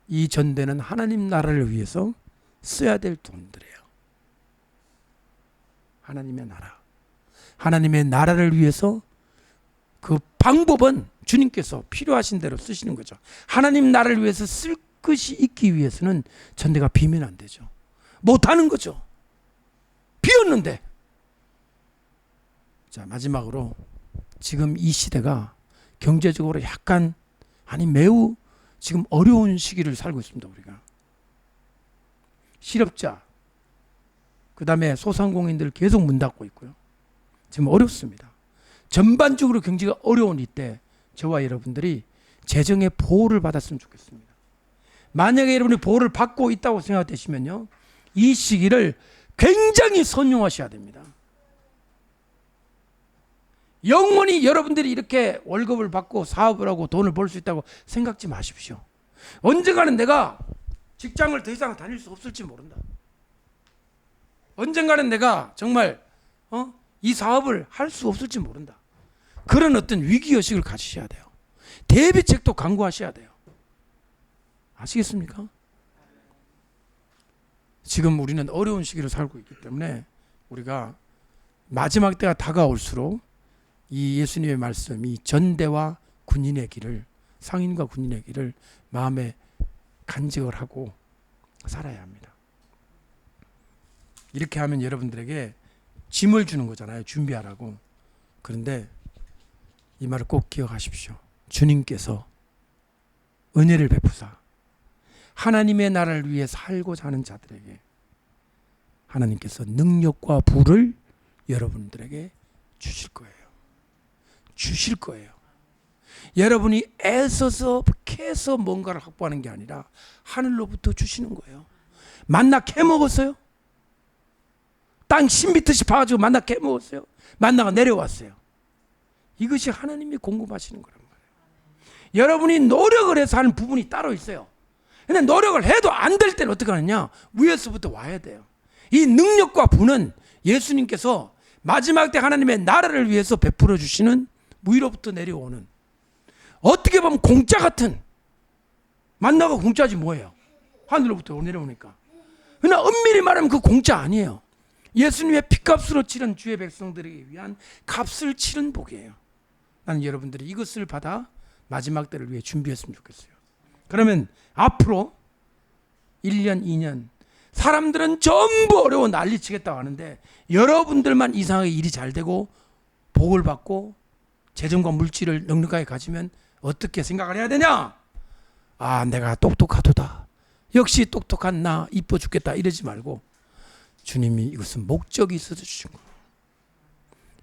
이 전대는 하나님 나라를 위해서 써야 될 돈들이에요. 하나님의 나라, 하나님의 나라를 위해서 그 방법은 주님께서 필요하신 대로 쓰시는 거죠. 하나님 나라를 위해서 쓸 것이 있기 위해서는 전대가 비면 안 되죠. 못하는 거죠. 비었는데. 자, 마지막으로 지금 이 시대가 경제적으로 약간 매우 지금 어려운 시기를 살고 있습니다. 우리가 실업자, 그 다음에 소상공인들 계속 문 닫고 있고요. 지금 어렵습니다. 전반적으로 경제가 어려운 이때 저와 여러분들이 재정의 보호를 받았으면 좋겠습니다. 만약에 여러분이 보호를 받고 있다고 생각되시면요, 이 시기를 굉장히 선용하셔야 됩니다. 영원히 여러분들이 이렇게 월급을 받고 사업을 하고 돈을 벌 수 있다고 생각지 마십시오. 언젠가는 내가 직장을 더 이상 다닐 수 없을지 모른다. 언젠가는 내가 정말 이 사업을 할 수 없을지 모른다. 그런 어떤 위기의식을 가지셔야 돼요. 대비책도 강구하셔야 돼요. 아시겠습니까? 지금 우리는 어려운 시기를 살고 있기 때문에 우리가 마지막 때가 다가올수록 이 예수님의 말씀이 전대와 군인의 길을, 상인과 군인의 길을 마음에 간직을 하고 살아야 합니다. 이렇게 하면 여러분들에게 짐을 주는 거잖아요. 준비하라고. 그런데 이 말을 꼭 기억하십시오. 주님께서 은혜를 베푸사 하나님의 나라를 위해 살고자 하는 자들에게 하나님께서 능력과 부를 여러분들에게 주실 거예요. 주실 거예요. 여러분이 애써서 캐서 뭔가를 확보하는 게 아니라 하늘로부터 주시는 거예요. 만나 캐먹었어요? 땅 신비듯이 파가지고 만나 캐먹었어요? 만나가 내려왔어요. 이것이 하나님이 공급하시는 거란 말이에요. 여러분이 노력을 해서 하는 부분이 따로 있어요. 근데 노력을 해도 안 될 때는 어떻게 하느냐? 위에서부터 와야 돼요. 이 능력과 부는 예수님께서 마지막 때 하나님의 나라를 위해서 베풀어 주시는 위로부터 내려오는, 어떻게 보면 공짜 같은, 만나가 공짜지 뭐예요? 하늘로부터 내려오니까. 그러나 엄밀히 말하면 그 공짜 아니에요. 예수님의 피값으로 치른 주의 백성들에게 위한 값을 치른 복이에요. 나는 여러분들이 이것을 받아 마지막 때를 위해 준비했으면 좋겠어요. 그러면 앞으로 1년, 2년 사람들은 전부 어려워 난리치겠다고 하는데 여러분들만 이상하게 일이 잘 되고 복을 받고 재정과 물질을 넉넉하게 가지면 어떻게 생각을 해야 되냐? 아, 내가 똑똑하도다. 역시 똑똑한 나 이뻐 죽겠다 이러지 말고 주님이 이것은 목적이 있어서 주신 거예요.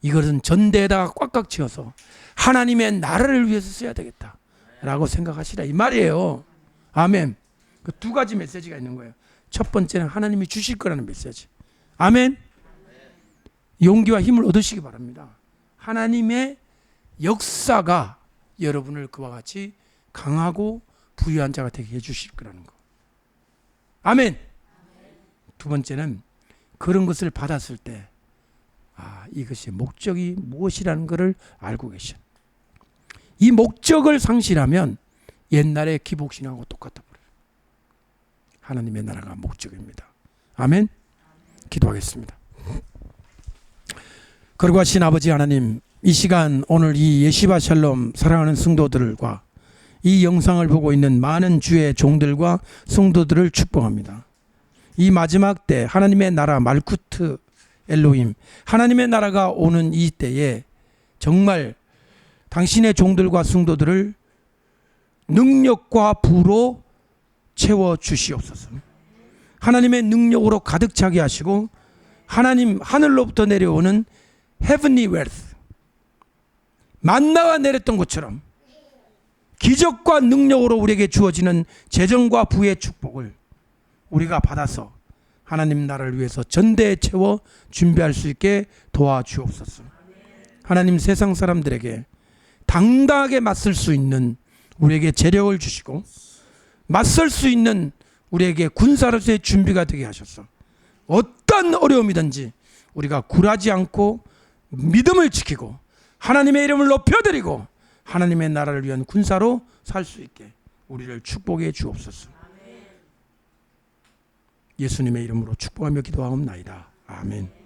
이것은 전대에다가 꽉꽉 채워서 하나님의 나라를 위해서 써야 되겠다라고 생각하시라 이 말이에요. 아멘. 그 두 가지 메시지가 있는 거예요. 첫 번째는 하나님이 주실 거라는 메시지. 아멘. 용기와 힘을 얻으시기 바랍니다. 하나님의 역사가 여러분을 그와 같이 강하고 부유한 자가 되게 해주실 거라는 거. 아멘. 두 번째는 그런 것을 받았을 때 이것이 목적이 무엇이라는 것을 알고 계셔. 이 목적을 상실하면 옛날의 기복신앙하고 똑같아 버려요. 하나님의 나라가 목적입니다. 아멘. 기도하겠습니다. 거룩하신 아버지 하나님, 이 시간 오늘 이 예시바 샬롬 사랑하는 성도들과 이 영상을 보고 있는 많은 주의 종들과 성도들을 축복합니다. 이 마지막 때 하나님의 나라 말쿠트 엘로힘, 하나님의 나라가 오는 이 때에 정말 당신의 종들과 성도들을 능력과 부로 채워 주시옵소서. 하나님의 능력으로 가득 차게 하시고 하나님 하늘로부터 내려오는 heavenly wealth, 만나가 내렸던 것처럼 기적과 능력으로 우리에게 주어지는 재정과 부의 축복을 우리가 받아서 하나님 나라를 위해서 전대에 채워 준비할 수 있게 도와주옵소서. 하나님, 세상 사람들에게 당당하게 맞설 수 있는 우리에게 재력을 주시고 맞설 수 있는 우리에게 군사로서의 준비가 되게 하셔서 어떤 어려움이든지 우리가 굴하지 않고 믿음을 지키고 하나님의 이름을 높여드리고 하나님의 나라를 위한 군사로 살 수 있게 우리를 축복해 주옵소서. 예수님의 이름으로 축복하며 기도하옵나이다. 아멘.